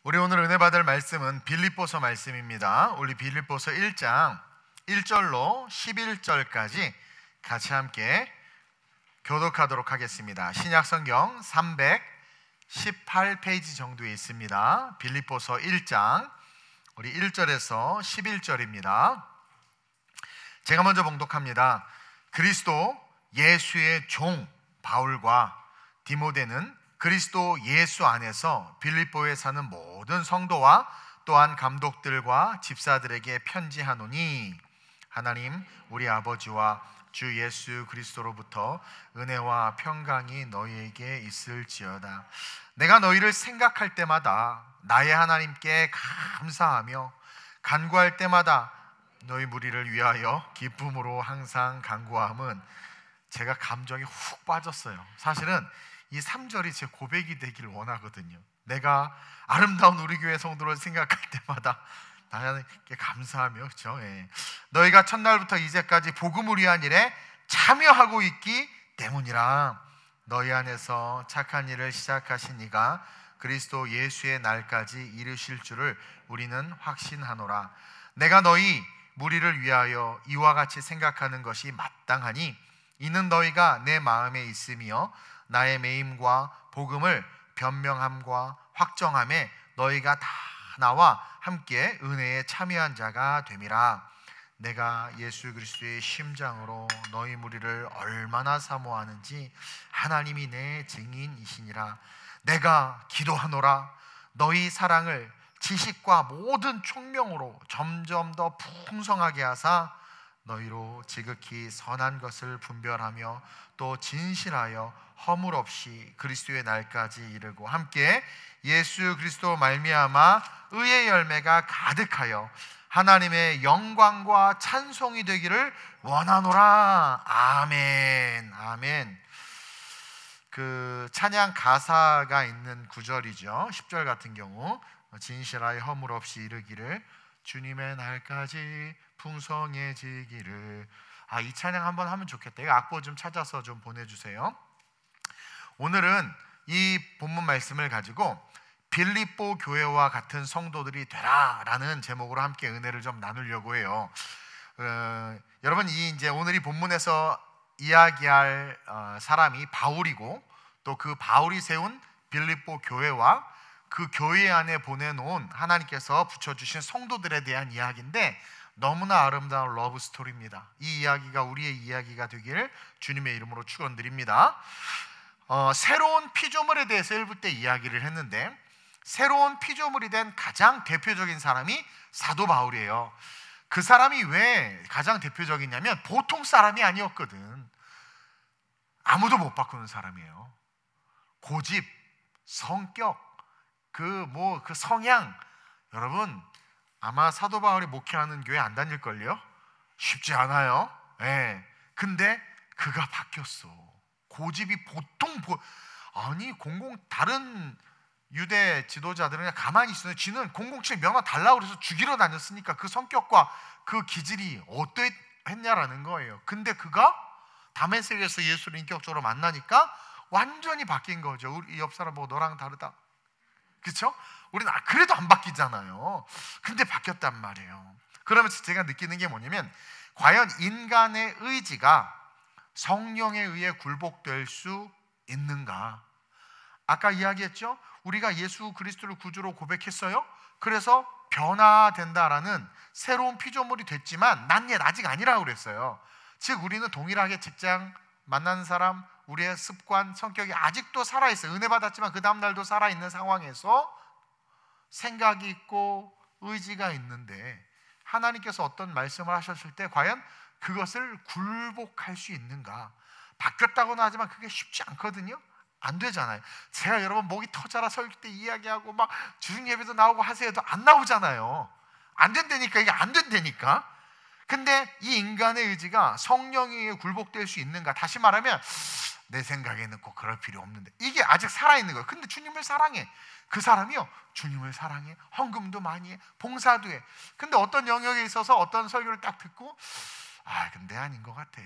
우리 오늘 은혜 받을 말씀은 빌립보서 말씀입니다. 우리 빌립보서 1장 1절로 11절까지 같이 함께 교독하도록 하겠습니다. 신약성경 318페이지 정도에 있습니다. 빌립보서 1장 우리 1절에서 11절입니다. 제가 먼저 봉독합니다. 그리스도 예수의 종 바울과 디모데는 그리스도 예수 안에서 빌립보에 사는 모든 성도와 또한 감독들과 집사들에게 편지하노니, 하나님 우리 아버지와 주 예수 그리스도로부터 은혜와 평강이 너희에게 있을지어다. 내가 너희를 생각할 때마다 나의 하나님께 감사하며 간구할 때마다 너희 무리를 위하여 기쁨으로 항상 간구함은, 제가 감정이 훅 빠졌어요. 사실은 이 3절이 제 고백이 되기를 원하거든요. 내가 아름다운 우리 교회 성도를 생각할 때마다 하나님께 감사하며, 그렇죠? 너희가 첫날부터 이제까지 복음을 위한 일에 참여하고 있기 때문이라. 너희 안에서 착한 일을 시작하신 이가 그리스도 예수의 날까지 이루실 줄을 우리는 확신하노라. 내가 너희 무리를 위하여 이와 같이 생각하는 것이 마땅하니, 이는 너희가 내 마음에 있으며 나의 매임과 복음을 변명함과 확정함에 너희가 다 나와 함께 은혜에 참여한 자가 됨이라. 내가 예수 그리스도의 심장으로 너희 무리를 얼마나 사모하는지 하나님이 내 증인이시니라. 내가 기도하노라. 너희 사랑을 지식과 모든 총명으로 점점 더 풍성하게 하사 너희로 지극히 선한 것을 분별하며 또 진실하여 허물 없이 그리스도의 날까지 이르고 함께 예수 그리스도 말미암아 의의 열매가 가득하여 하나님의 영광과 찬송이 되기를 원하노라. 아멘. 아멘. 그 찬양 가사가 있는 구절이죠. 10절 같은 경우 진실하여 허물 없이 이르기를 주님의 날까지 풍성해지기를. 이 찬양 한번 하면 좋겠다. 이거 악보 좀 찾아서 좀 보내주세요. 오늘은 이 본문 말씀을 가지고 빌립보 교회와 같은 성도들이 되라라는 제목으로 함께 은혜를 좀 나누려고 해요. 여러분, 이제 오늘 이 본문에서 이야기할 사람이 바울이고, 또 그 바울이 세운 빌립보 교회와 그 교회 안에 보내놓은 하나님께서 붙여주신 성도들에 대한 이야기인데, 너무나 아름다운 러브 스토리입니다. 이 이야기가 우리의 이야기가 되길 주님의 이름으로 축원드립니다. 새로운 피조물에 대해서 1부 때 이야기를 했는데, 새로운 피조물이 된 가장 대표적인 사람이 사도 바울이에요. 그 사람이 왜 가장 대표적이냐면 보통 사람이 아니었거든. 아무도 못 바꾸는 사람이에요. 고집, 성격, 그 성향, 여러분 아마 사도 바울이 목회하는 교회 안 다닐걸요? 쉽지 않아요. 근데 그가 바뀌었어. 고집이 다른 유대 지도자들은 그냥 가만히 있어요. 지는 007 면허 달라고 그래서 죽이러 다녔으니까 그 성격과 그 기질이 어떠했냐라는 거예요. 근데 그가 다메섹에서 예수를 인격적으로 만나니까 완전히 바뀐 거죠. 우리 옆 사람 보고 너랑 다르다, 그렇죠? 우리는 그래도 안 바뀌잖아요. 근데 바뀌었단 말이에요. 그러면서 제가 느끼는 게 뭐냐면, 과연 인간의 의지가 성령에 의해 굴복될 수 있는가? 아까 이야기했죠? 우리가 예수 그리스도를 구주로 고백했어요. 그래서 변화된다라는 새로운 피조물이 됐지만 난 옛 아직 아니라고 그랬어요. 즉 우리는 동일하게 직장, 만나는 사람, 우리의 습관, 성격이 아직도 살아있어요. 은혜 받았지만 그 다음날도 살아있는 상황에서 생각이 있고 의지가 있는데, 하나님께서 어떤 말씀을 하셨을 때 과연 그것을 굴복할 수 있는가? 바뀌었다고는 하지만 그게 쉽지 않거든요. 안 되잖아요. 제가 여러분 목이 터져라 설교 때 이야기하고 막 주중 예배도 나오고 하세요도 안 나오잖아요. 안 된다니까. 이게 안 된다니까. 근데 이 인간의 의지가 성령에 굴복될 수 있는가? 다시 말하면 내 생각에는 꼭 그럴 필요 없는데, 이게 아직 살아있는 거예요. 근데 주님을 사랑해. 그 사람이요, 주님을 사랑해. 헌금도 많이 해. 봉사도 해. 근데 어떤 영역에 있어서 어떤 설교를 딱 듣고 근데 아닌 것 같아.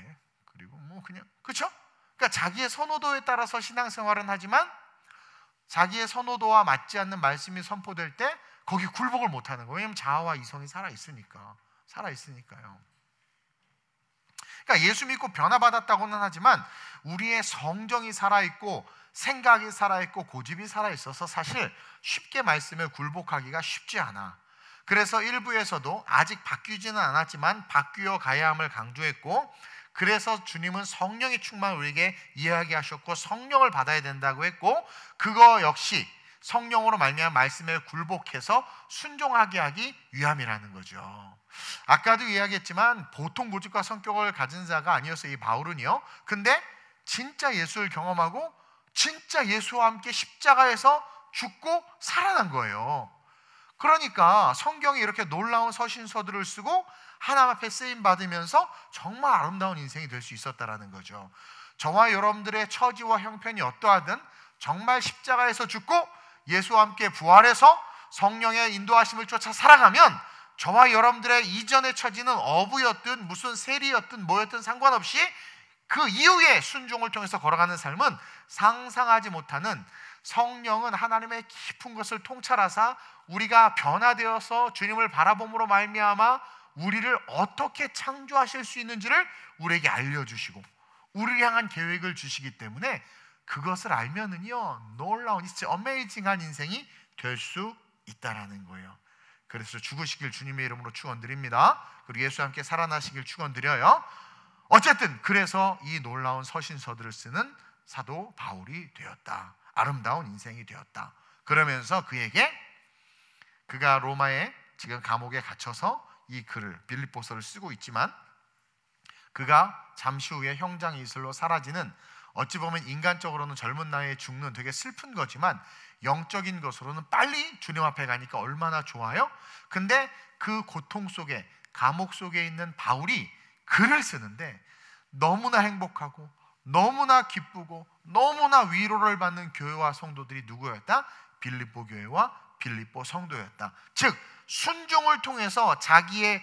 그리고 그냥, 그렇죠? 그러니까 자기의 선호도에 따라서 신앙생활은 하지만 자기의 선호도와 맞지 않는 말씀이 선포될 때 거기 굴복을 못하는 거예요. 왜냐하면 자아와 이성이 살아있으니까요. 그러니까 예수 믿고 변화받았다고는 하지만 우리의 성정이 살아있고 생각이 살아있고 고집이 살아있어서 사실 쉽게 말씀에 굴복하기가 쉽지 않아. 그래서 일부에서도 아직 바뀌지는 않았지만 바뀌어 가야 함을 강조했고, 그래서 주님은 성령의 충만을 우리에게 이야기하셨고 성령을 받아야 된다고 했고, 그거 역시 성령으로 말미암아 말씀에 굴복해서 순종하게 하기 위함이라는 거죠. 아까도 이야기했지만 보통 고집과 성격을 가진 자가 아니었어요, 이 바울은요. 근데 진짜 예수를 경험하고 진짜 예수와 함께 십자가에서 죽고 살아난 거예요. 그러니까 성경이 이렇게 놀라운 서신서들을 쓰고 하나님 앞에 쓰임 받으면서 정말 아름다운 인생이 될 수 있었다라는 거죠. 저와 여러분들의 처지와 형편이 어떠하든 정말 십자가에서 죽고 예수와 함께 부활해서 성령의 인도하심을 쫓아 살아가면 저와 여러분들의 이전의 처지는 어부였든 무슨 세리였든 뭐였든 상관없이 그 이후에 순종을 통해서 걸어가는 삶은 상상하지 못하는, 성령은 하나님의 깊은 것을 통찰하사 우리가 변화되어서 주님을 바라봄으로 말미암아 우리를 어떻게 창조하실 수 있는지를 우리에게 알려주시고 우리를 향한 계획을 주시기 때문에 그것을 알면은요 놀라운 어메이징한 인생이 될 수 있다라는 거예요. 그래서 죽으시길 주님의 이름으로 축원드립니다. 그리고 예수와 함께 살아나시길 축원드려요. 어쨌든 그래서 이 놀라운 서신서들을 쓰는 사도 바울이 되었다. 아름다운 인생이 되었다. 그러면서 그가 로마에 지금 감옥에 갇혀서 이 글을 빌립보서를 쓰고 있지만 그가 잠시 후에 형장의 이슬로 사라지는, 어찌 보면 인간적으로는 젊은 나이에 죽는 되게 슬픈 거지만 영적인 것으로는 빨리 주님 앞에 가니까 얼마나 좋아요. 근데 그 고통 속에, 감옥 속에 있는 바울이 글을 쓰는데 너무나 행복하고 너무나 기쁘고 너무나 위로를 받는 교회와 성도들이 누구였다? 빌립보 교회와 빌립보 성도였다. 즉 순종을 통해서 자기의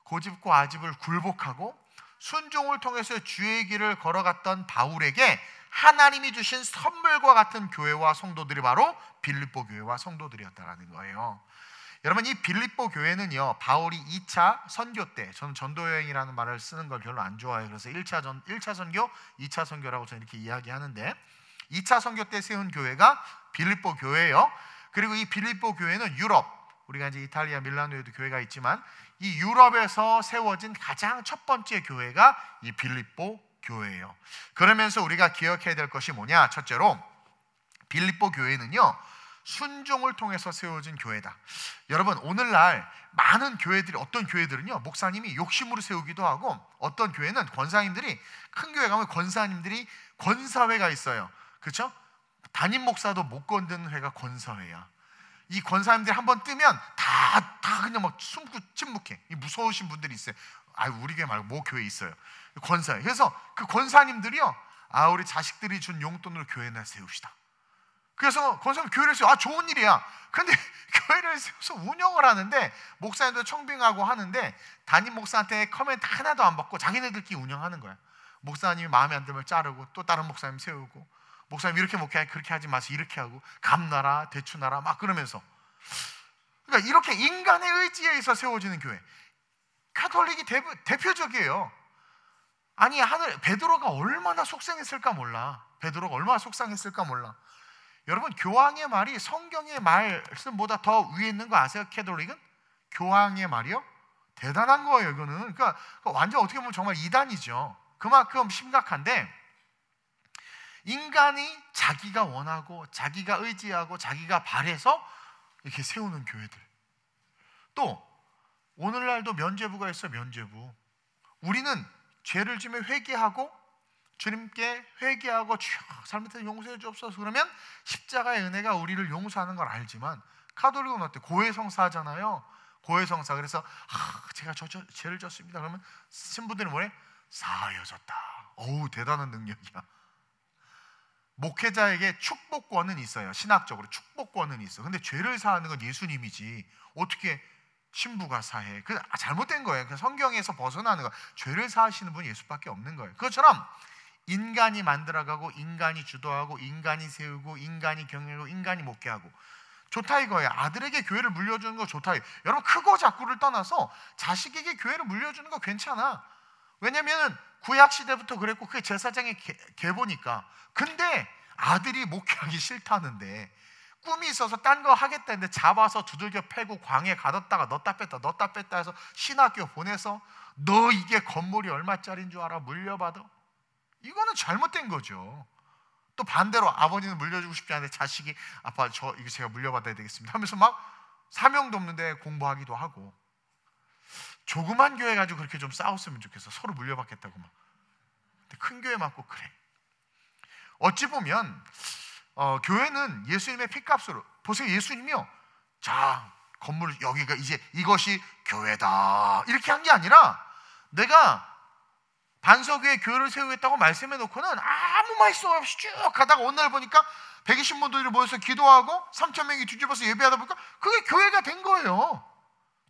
고집과 아집을 굴복하고 순종을 통해서 주의 길을 걸어갔던 바울에게 하나님이 주신 선물과 같은 교회와 성도들이 바로 빌립보 교회와 성도들이었다라는 거예요. 여러분, 이 빌립보 교회는요 바울이 2차 선교 때, 저는 전도여행이라는 말을 쓰는 걸 별로 안 좋아해요. 그래서 1차 선교, 2차 선교라고 저는 이렇게 이야기하는데 2차 선교 때 세운 교회가 빌립보 교회예요. 그리고 이 빌립보 교회는 유럽, 우리가 이제 이탈리아 밀라노에도 교회가 있지만 이 유럽에서 세워진 가장 첫 번째 교회가 이 빌립보 교회예요. 그러면서 우리가 기억해야 될 것이 뭐냐? 첫째로 빌립보 교회는요 순종을 통해서 세워진 교회다. 여러분, 오늘날 많은 교회들이, 어떤 교회들은요 목사님이 욕심으로 세우기도 하고, 어떤 교회는 권사님들이, 큰 교회 가면 권사님들이 권사회가 있어요. 그렇죠? 담임 목사도 못 건드는 회가 권사회야. 이 권사님들이 한번 뜨면 다 그냥 막 숨고 침묵해. 이 무서우신 분들이 있어요. 우리 교회 말고 모 교회에 있어요. 권사회. 그래서 그 권사님들이요, 우리 자식들이 준 용돈으로 교회나 세웁시다. 그래서 권사님 교회를 세워. 좋은 일이야. 근데 교회를 세워서 운영을 하는데 목사님도 청빙하고 하는데 담임 목사한테 코멘트 하나도 안 받고 자기네들끼리 운영하는 거야. 목사님이 마음에 안 들면 자르고 또 다른 목사님 세우고, 목사님 이렇게 목회하니 그렇게 하지 마세요 이렇게 하고, 감나라 대추나라 막 그러면서, 그러니까 이렇게 인간의 의지에 의해서 세워지는 교회, 가톨릭이 대표적이에요. 아니 베드로가 얼마나 속상했을까 몰라. 여러분, 교황의 말이 성경의 말씀보다 더 위에 있는 거 아세요? 캐톨릭은 교황의 말이요? 대단한 거예요. 이거는 그러니까 완전 어떻게 보면 정말 이단이죠. 그만큼 심각한데, 인간이 자기가 원하고 자기가 의지하고 자기가 바래서 이렇게 세우는 교회들. 또 오늘날도 면죄부가 있어. 면죄부. 우리는 죄를 지면 회개하고 주님께 회개하고 주여 잘못해서 용서해 주옵소서 그러면 십자가의 은혜가 우리를 용서하는 걸 알지만, 카톨릭은 어때? 고해성사 하잖아요. 고해성사. 그래서 제가 죄를 졌습니다. 그러면 신부들이 뭐래? 사하여졌다. 어우, 대단한 능력이야. 목회자에게 축복권은 있어요. 신학적으로 축복권은 있어. 근데 죄를 사하는 건 예수님이지 어떻게 신부가 사해? 그 잘못된 거예요. 성경에서 벗어나는 거. 죄를 사하시는 분이 예수밖에 없는 거예요. 그것처럼 인간이 만들어가고 인간이 주도하고 인간이 세우고 인간이 경영하고 인간이 목회하고 좋다 이거예요. 아들에게 교회를 물려주는 거 좋다. 여러분 크고 작고를 떠나서 자식에게 교회를 물려주는 거 괜찮아. 왜냐면 구약 시대부터 그랬고 그게 제사장의 계보니까. 근데 아들이 목회하기 싫다는데 꿈이 있어서 딴 거 하겠다는데 잡아서 두들겨 패고 광에 가뒀다가 넣었다 뺐다 해서 신학교 보내서 너 이게 건물이 얼마짜리인 줄 알아? 물려받아? 이거는 잘못된 거죠. 또 반대로 아버지는 물려주고 싶지 않은데 자식이 아빠 저 이거 제가 물려받아야 되겠습니다 하면서 막 사명도 없는데 공부하기도 하고. 조그만 교회 가지고 그렇게 좀 싸웠으면 좋겠어. 서로 물려받겠다고 막. 근데 큰 교회만 꼭 그래. 어찌 보면 교회는 예수님의 피값으로 보세요. 예수님이요, 자 건물 여기가 이제 이것이 교회다 이렇게 한 게 아니라 내가 반석위에 교회를 세우겠다고 말씀해 놓고는 아무 말씀 없이 쭉 가다가 어느 날 보니까 120분들이 모여서 기도하고 3,000명이 뒤집어서 예배하다 보니까 그게 교회가 된 거예요.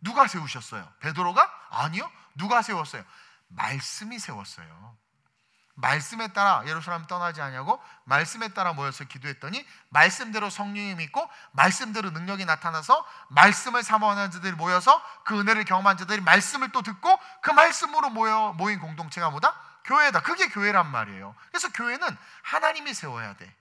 누가 세우셨어요? 베드로가? 아니요. 누가 세웠어요? 말씀이 세웠어요. 말씀에 따라 예루살렘 떠나지 않냐고 말씀에 따라 모여서 기도했더니 말씀대로 성령이 믿고 말씀대로 능력이 나타나서 말씀을 사모하는 자들이 모여서 그 은혜를 경험한 자들이 말씀을 또 듣고 그 말씀으로 모인 공동체가 뭐다? 교회다. 그게 교회란 말이에요. 그래서 교회는 하나님이 세워야 돼.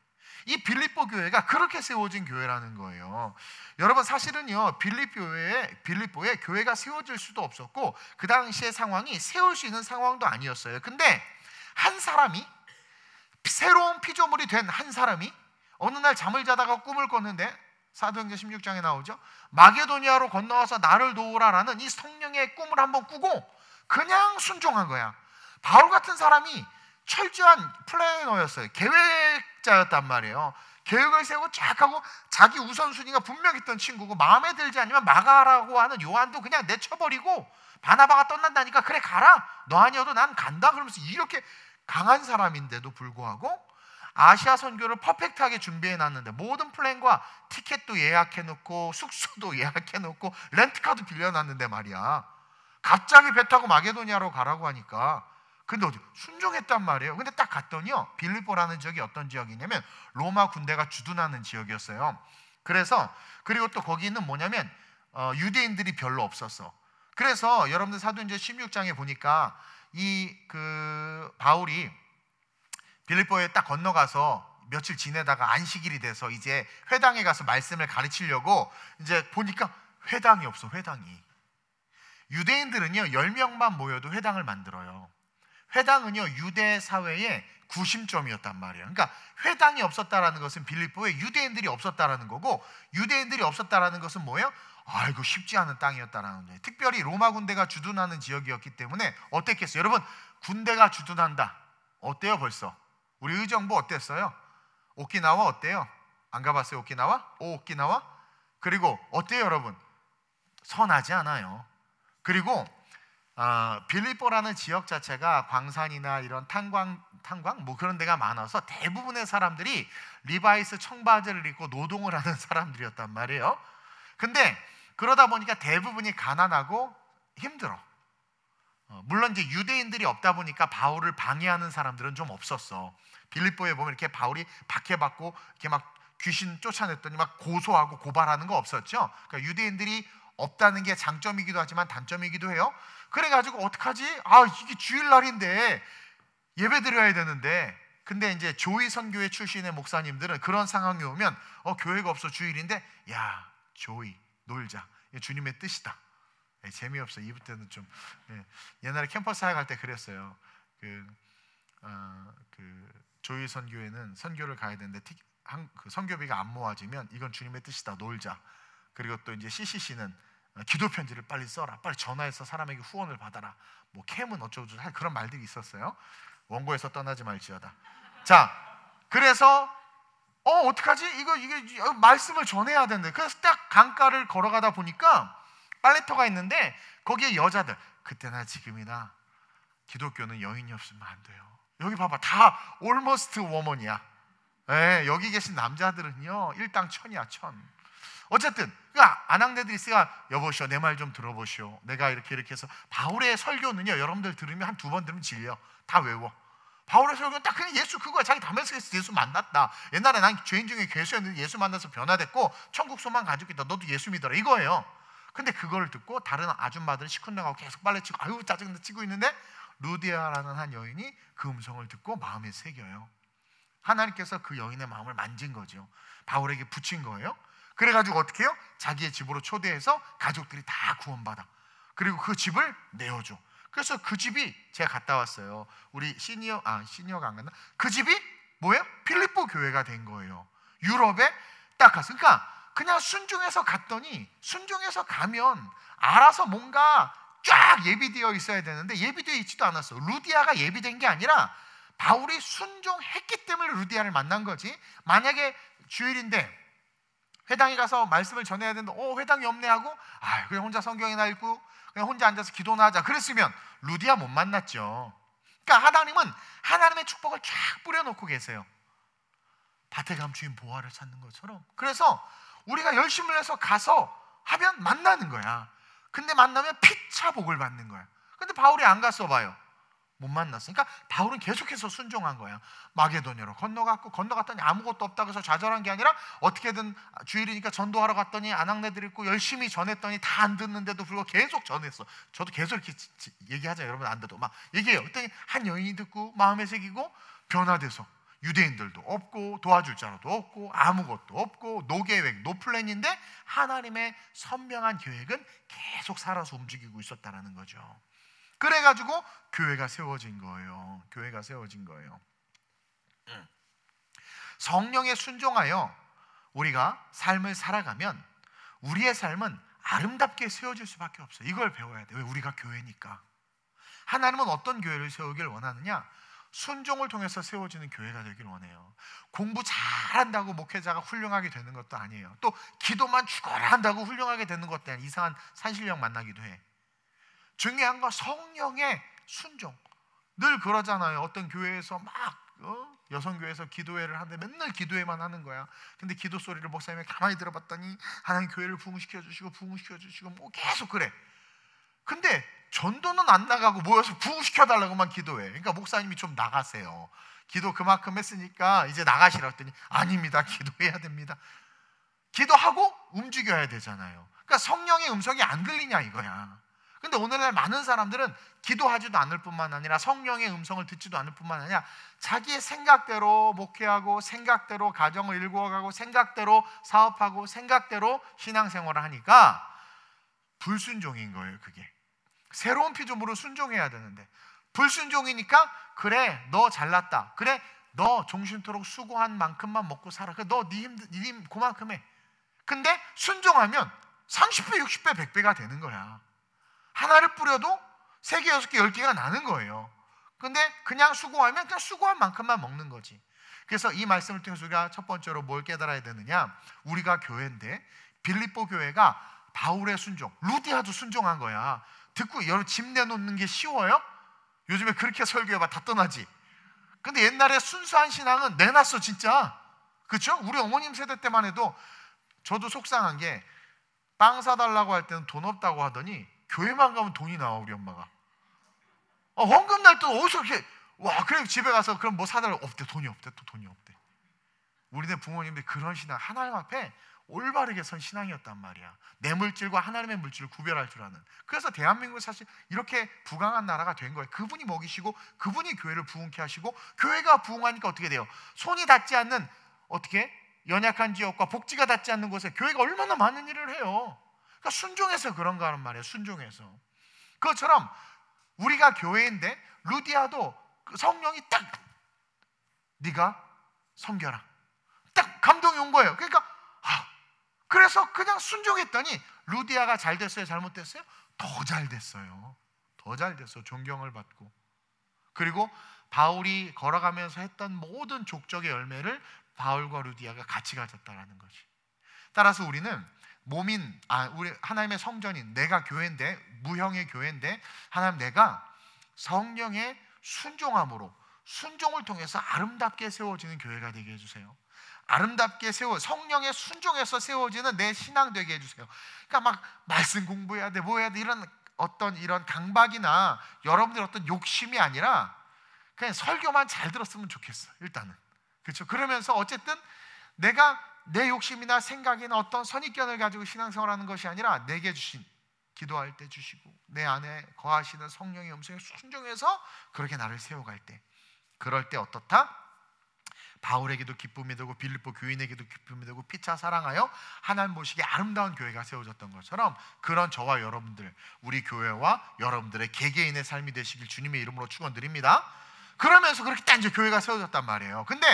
이 빌립보 교회가 그렇게 세워진 교회라는 거예요. 여러분 사실은요 빌립보에 교회가 세워질 수도 없었고 그 당시의 상황이 세울 수 있는 상황도 아니었어요. 근데 한 사람이, 새로운 피조물이 된 한 사람이 어느 날 잠을 자다가 꿈을 꿨는데 사도행전 16장에 나오죠. 마게도니아로 건너와서 나를 도우라라는 이 성령의 꿈을 한번 꾸고 그냥 순종한 거야. 바울 같은 사람이 철저한 플래너였어요. 계획자였단 말이에요. 계획을 세우고 쫙 하고 자기 우선순위가 분명했던 친구고 마음에 들지 않으면 마가라고 하는 요한도 그냥 내쳐버리고 바나바가 떠난다니까 그래 가라, 너 아니어도 난 간다 그러면서 이렇게 강한 사람인데도 불구하고 아시아 선교를 퍼펙트하게 준비해 놨는데 모든 플랜과 티켓도 예약해 놓고 숙소도 예약해 놓고 렌트카도 빌려 놨는데 말이야 갑자기 배 타고 마게도니아로 가라고 하니까 근데 어디 순종했단 말이에요. 근데 딱 갔더니요 빌립보라는 지역이 어떤 지역이냐면 로마 군대가 주둔하는 지역이었어요. 그래서 그리고 또 거기는 뭐냐면 유대인들이 별로 없었어. 그래서 여러분들 사도행전 16장에 보니까 바울이 빌립보에 딱 건너가서 며칠 지내다가 안식일이 돼서 이제 회당에 가서 말씀을 가르치려고 이제 보니까 회당이 없어. 회당이. 유대인들은요 10명만 모여도 회당을 만들어요. 회당은요 유대 사회의 구심점이었단 말이에요. 그러니까 회당이 없었다라는 것은 빌립보에 유대인들이 없었다라는 거고, 유대인들이 없었다라는 것은 뭐예요? 아이고 쉽지 않은 땅이었다라는 거예요. 특별히 로마 군대가 주둔하는 지역이었기 때문에 어땠겠어요? 여러분 군대가 주둔한다. 어때요 벌써? 우리 의정부 어땠어요? 오키나와 어때요? 안 가봤어요 오키나와? 오키나와? 그리고 어때요 여러분? 선하지 않아요. 그리고 빌립보라는 지역 자체가 광산이나 이런 탄광 뭐 그런 데가 많아서 대부분의 사람들이 리바이스 청바지를 입고 노동을 하는 사람들이었단 말이에요. 근데 그러다 보니까 대부분이 가난하고 힘들어. 물론 이제 유대인들이 없다 보니까 바울을 방해하는 사람들은 좀 없었어. 빌립보에 보면 이렇게 바울이 박해받고 이렇게 막 귀신 쫓아냈더니 막 고소하고 고발하는 거 없었죠. 그러니까 유대인들이 없다는 게 장점이기도 하지만 단점이기도 해요. 그래가지고 어떡하지? 이게 주일날인데 예배 드려야 되는데, 근데 이제 조이 선교회 출신의 목사님들은 그런 상황이 오면 교회가 없어 주일인데 야 조이 놀자, 주님의 뜻이다. 재미없어. 이브 때는 좀 옛날에 캠퍼스 사역할 때 그랬어요. 조이 선교회는 선교를 가야 되는데 그 선교비가 안 모아지면 이건 주님의 뜻이다, 놀자. 그리고 또 이제 CCC는 기도 편지를 빨리 써라, 빨리 전화해서 사람에게 후원을 받아라, 뭐 캠은 어쩌고저쩌고 할 그런 말들이 있었어요. 원고에서 떠나지 말지어다. 자, 그래서 어떡하지? 이거 말씀을 전해야 되는데, 그래서 딱 강가를 걸어가다 보니까 빨래터가 있는데 거기에 여자들, 그때나 지금이나 기독교는 여인이 없으면 안 돼요. 여기 봐봐, 다 almost woman이야. 여기 계신 남자들은요 일당천이야, 천. 어쨌든 그러니까 아낙네드리스가 여보시오 내 말 좀 들어보시오. 내가 이렇게 해서 바울의 설교는요 여러분들 들으면 한 2번 들으면 질려. 다 외워. 바울의 설교는 딱 그냥 예수 그거야. 자기 다메섹에서 예수 만났다. 옛날에 난 죄인 중에 괴수였는데 예수 만나서 변화됐고 천국 소망 가지고 있다. 너도 예수 믿어라 이거예요. 근데 그거를 듣고 다른 아줌마들은 시큰둥하고 계속 빨래치고 아유 짜증나 치고 있는데 루디아라는 한 여인이 그 음성을 듣고 마음에 새겨요. 하나님께서 그 여인의 마음을 만진 거죠. 바울에게 붙인 거예요. 그래가지고 어떻게 해요? 자기의 집으로 초대해서 가족들이 다 구원받아. 그리고 그 집을 내어줘. 그래서 그 집이 제가 갔다 왔어요. 우리 시니어가 안 갔나? 그 집이 뭐예요? 필리포 교회가 된 거예요. 유럽에 딱 가서. 그러니까 그냥 순종해서 갔더니 순종해서 가면 알아서 뭔가 쫙 예비되어 있어야 되는데 예비되어 있지도 않았어. 루디아가 예비된 게 아니라 바울이 순종했기 때문에 루디아를 만난 거지. 만약에 주일인데 회당에 가서 말씀을 전해야 되는데 회당이 없네 하고 그냥 혼자 성경이나 읽고 그냥 혼자 앉아서 기도나 하자 그랬으면 루디아 못 만났죠. 그러니까 하나님은 하나님의 축복을 쫙 뿌려놓고 계세요. 밭에 감추인 보화를 찾는 것처럼. 그래서 우리가 열심을 해서 가서 하면 만나는 거야. 근데 만나면 피차 복을 받는 거야. 근데 바울이 안 갔어 봐요. 못 만났어. 그러니까 바울은 계속해서 순종한 거야. 마게도냐로 건너갔더니 아무것도 없다고 해서 좌절한 게 아니라 어떻게든 주일이니까 전도하러 갔더니 아낙네들 있고 열심히 전했더니 다 안 듣는데도 불구하고 계속 전했어. 저도 계속 이렇게 얘기하자. 여러분 안 듣도 막 얘기해요. 그랬더니 한 여인이 듣고 마음에 새기고 변화돼서 유대인들도 없고 도와줄 자도 없고 아무것도 없고 노계획, 노플랜인데 하나님의 선명한 계획은 계속 살아서 움직이고 있었다는 거죠. 그래가지고 교회가 세워진 거예요. 교회가 세워진 거예요. 성령에 순종하여 우리가 삶을 살아가면 우리의 삶은 아름답게 세워질 수밖에 없어요. 이걸 배워야 돼요. 왜? 우리가 교회니까. 하나님은 어떤 교회를 세우길 원하느냐? 순종을 통해서 세워지는 교회가 되길 원해요. 공부 잘한다고 목회자가 훌륭하게 되는 것도 아니에요. 또 기도만 죽어라 한다고 훌륭하게 되는 것도 아니에요. 이상한 산신령 만나기도 해. 중요한 건 성령의 순종. 늘 그러잖아요. 어떤 교회에서 막 여성교회에서 기도회를 하는데 맨날 기도회만 하는 거야. 근데 기도 소리를 목사님이 가만히 들어봤더니 하나님 교회를 부흥시켜 주시고 뭐 계속 그래. 근데 전도는 안 나가고 모여서 부흥시켜달라고만 기도해. 그러니까 목사님이 좀 나가세요. 기도 그만큼 했으니까 이제 나가시라 했더니 아닙니다. 기도해야 됩니다. 기도하고 움직여야 되잖아요. 그러니까 성령의 음성이 안 들리냐 이거야. 근데 오늘날 많은 사람들은 기도하지도 않을 뿐만 아니라 성령의 음성을 듣지도 않을 뿐만 아니라 자기의 생각대로 목회하고 생각대로 가정을 일구어가고 생각대로 사업하고 생각대로 신앙생활을 하니까 불순종인 거예요. 그게 새로운 피조물로 순종해야 되는데 불순종이니까 그래 너 잘났다. 그래 너 종신토록 수고한 만큼만 먹고 살아. 그래 너 네 힘 그만큼 해. 근데 순종하면 30배, 60배, 100배가 되는 거야. 하나를 뿌려도 3개, 6개, 10개가 나는 거예요. 근데 그냥 수고하면 그냥 수고한 만큼만 먹는 거지. 그래서 이 말씀을 통해서 우리가 첫 번째로 뭘 깨달아야 되느냐? 우리가 교회인데 빌립보 교회가 바울의 순종, 루디아도 순종한 거야. 듣고 여러분 집 내놓는 게 쉬워요? 요즘에 그렇게 설교해봐 다 떠나지. 근데 옛날에 순수한 신앙은 내놨어 진짜. 그렇죠? 우리 어머님 세대 때만 해도 저도 속상한 게 빵 사달라고 할 때는 돈 없다고 하더니 교회만 가면 돈이 나와. 우리 엄마가 헌금 날 때 어디서 이렇게 그래 집에 가서 그럼 뭐 사달라고 없대. 돈이 없대. 또 돈이 없대. 우리네 부모님들 그런 신앙, 하나님 앞에 올바르게 선 신앙이었단 말이야. 내 물질과 하나님의 물질을 구별할 줄 아는. 그래서 대한민국은 사실 이렇게 부강한 나라가 된 거예요. 그분이 먹이시고 그분이 교회를 부흥케 하시고 교회가 부흥하니까 어떻게 돼요? 손이 닿지 않는 어떻게 연약한 지역과 복지가 닿지 않는 곳에 교회가 얼마나 많은 일을 해요. 그러니까 순종해서 그런가 하는 말이에요. 순종해서. 그것처럼 우리가 교회인데 루디아도 성령이 딱 네가 섬겨라 딱 감동이 온 거예요. 그러니까 그래서 그냥 순종했더니 루디아가 잘 됐어요? 잘못됐어요? 더 잘 됐어요. 더 잘 됐어. 존경을 받고. 그리고 바울이 걸어가면서 했던 모든 족적의 열매를 바울과 루디아가 같이 가졌다라는 것이. 따라서 우리는 우리 하나님의 성전인 내가 교회인데 무형의 교회인데 하나님 내가 성령의 순종함으로 순종을 통해서 아름답게 세워지는 교회가 되게 해주세요. 아름답게 성령의 순종에서 세워지는 내 신앙 되게 해주세요. 그러니까 막 말씀 공부해야 돼 뭐 해야 돼 이런 어떤 이런 강박이나 여러분들 어떤 욕심이 아니라 그냥 설교만 잘 들었으면 좋겠어. 일단은. 그렇죠? 그러면서 어쨌든 내가 내 욕심이나 생각이나 어떤 선입견을 가지고 신앙생활하는 것이 아니라 내게 주신, 기도할 때 주시고 내 안에 거하시는 성령의 음성에 순종해서 그렇게 나를 세워갈 때, 그럴 때 어떻다? 바울에게도 기쁨이 되고 빌립보 교인에게도 기쁨이 되고 피차 사랑하여 하나님 보시기에 아름다운 교회가 세워졌던 것처럼, 그런 저와 여러분들, 우리 교회와 여러분들의 개개인의 삶이 되시길 주님의 이름으로 축원드립니다. 그러면서 그렇게 딱 이제 교회가 세워졌단 말이에요. 근데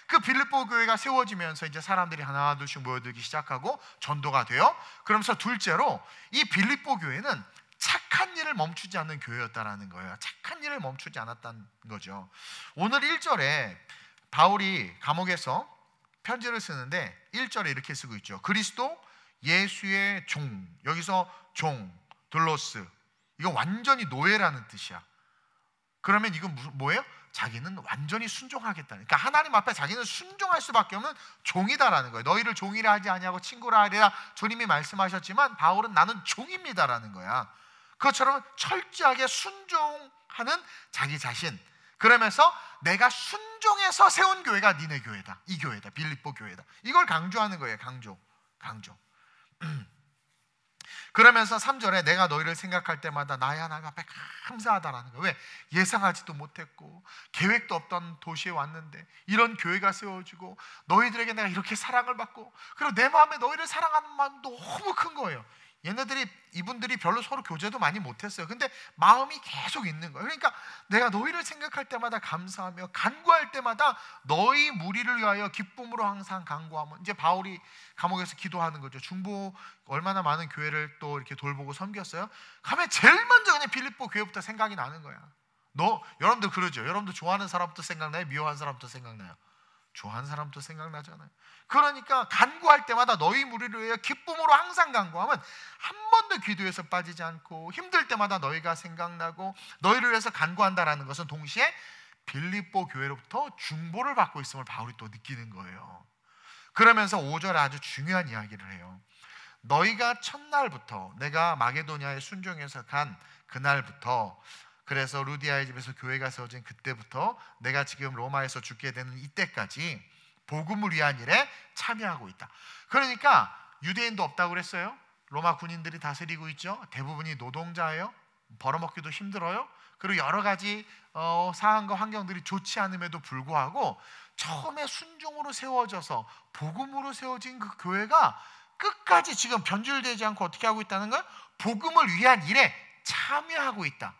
그 빌립보 교회가 세워지면서 이제 사람들이 하나 둘씩 모여들기 시작하고 전도가 돼요. 그러면서 둘째로 이 빌립보 교회는 착한 일을 멈추지 않는 교회였다라는 거예요. 착한 일을 멈추지 않았다는 거죠. 오늘 1절에 바울이 감옥에서 편지를 쓰는데 1절에 이렇게 쓰고 있죠. 그리스도 예수의 종, 여기서 종, 돌로스, 이건 완전히 노예라는 뜻이야. 그러면 이건 뭐예요? 자기는 완전히 순종하겠다는, 그러니까 하나님 앞에 자기는 순종할 수밖에 없는 종이다라는 거예요. 너희를 종이라 하지 아니하고 친구라 하리라 주님이 말씀하셨지만 바울은 나는 종입니다라는 거야. 그것처럼 철저하게 순종하는 자기 자신, 그러면서 내가 순종해서 세운 교회가 니네 교회다, 이 교회다, 빌립보 교회다, 이걸 강조하는 거예요. 강조. 그러면서 3절에 내가 너희를 생각할 때마다 나의 하나님 앞에 감사하다라는 거예요. 왜? 예상하지도 못했고 계획도 없던 도시에 왔는데 이런 교회가 세워지고 너희들에게 내가 이렇게 사랑을 받고, 그리고 내 마음에 너희를 사랑하는 마음이 너무 큰 거예요. 이분들이 별로 서로 교제도 많이 못했어요. 근데 마음이 계속 있는 거예요. 그러니까 내가 너희를 생각할 때마다 감사하며 간구할 때마다 너희 무리를 위하여 기쁨으로 항상 간구하면, 이제 바울이 감옥에서 기도하는 거죠. 중보 얼마나 많은 교회를 또 이렇게 돌보고 섬겼어요. 가면 제일 먼저 그냥 빌립보 교회부터 생각이 나는 거야. 여러분들 그러죠? 여러분들 좋아하는 사람부터 생각나요? 미워하는 사람부터 생각나요? 좋아하는 사람부터 생각나잖아요. 그러니까 간구할 때마다 너희 무리를 위해 기쁨으로 항상 간구하면 한 번도 기도에서 빠지지 않고, 힘들 때마다 너희가 생각나고 너희를 위해서 간구한다라는 것은 동시에 빌립보 교회로부터 중보를 받고 있음을 바울이 또 느끼는 거예요. 그러면서 5절에 아주 중요한 이야기를 해요. 너희가 첫날부터, 내가 마게도냐에 순종해서 간 그날부터, 그래서 루디아의 집에서 교회가 세워진 그때부터 내가 지금 로마에서 죽게 되는 이때까지 복음을 위한 일에 참여하고 있다. 그러니까 유대인도 없다고 그랬어요. 로마 군인들이 다스리고 있죠. 대부분이 노동자예요. 벌어먹기도 힘들어요. 그리고 여러 가지 상황과 환경들이 좋지 않음에도 불구하고 처음에 순종으로 세워져서 복음으로 세워진 그 교회가 끝까지 지금 변질되지 않고 어떻게 하고 있다는 거예요? 복음을 위한 일에 참여하고 있다.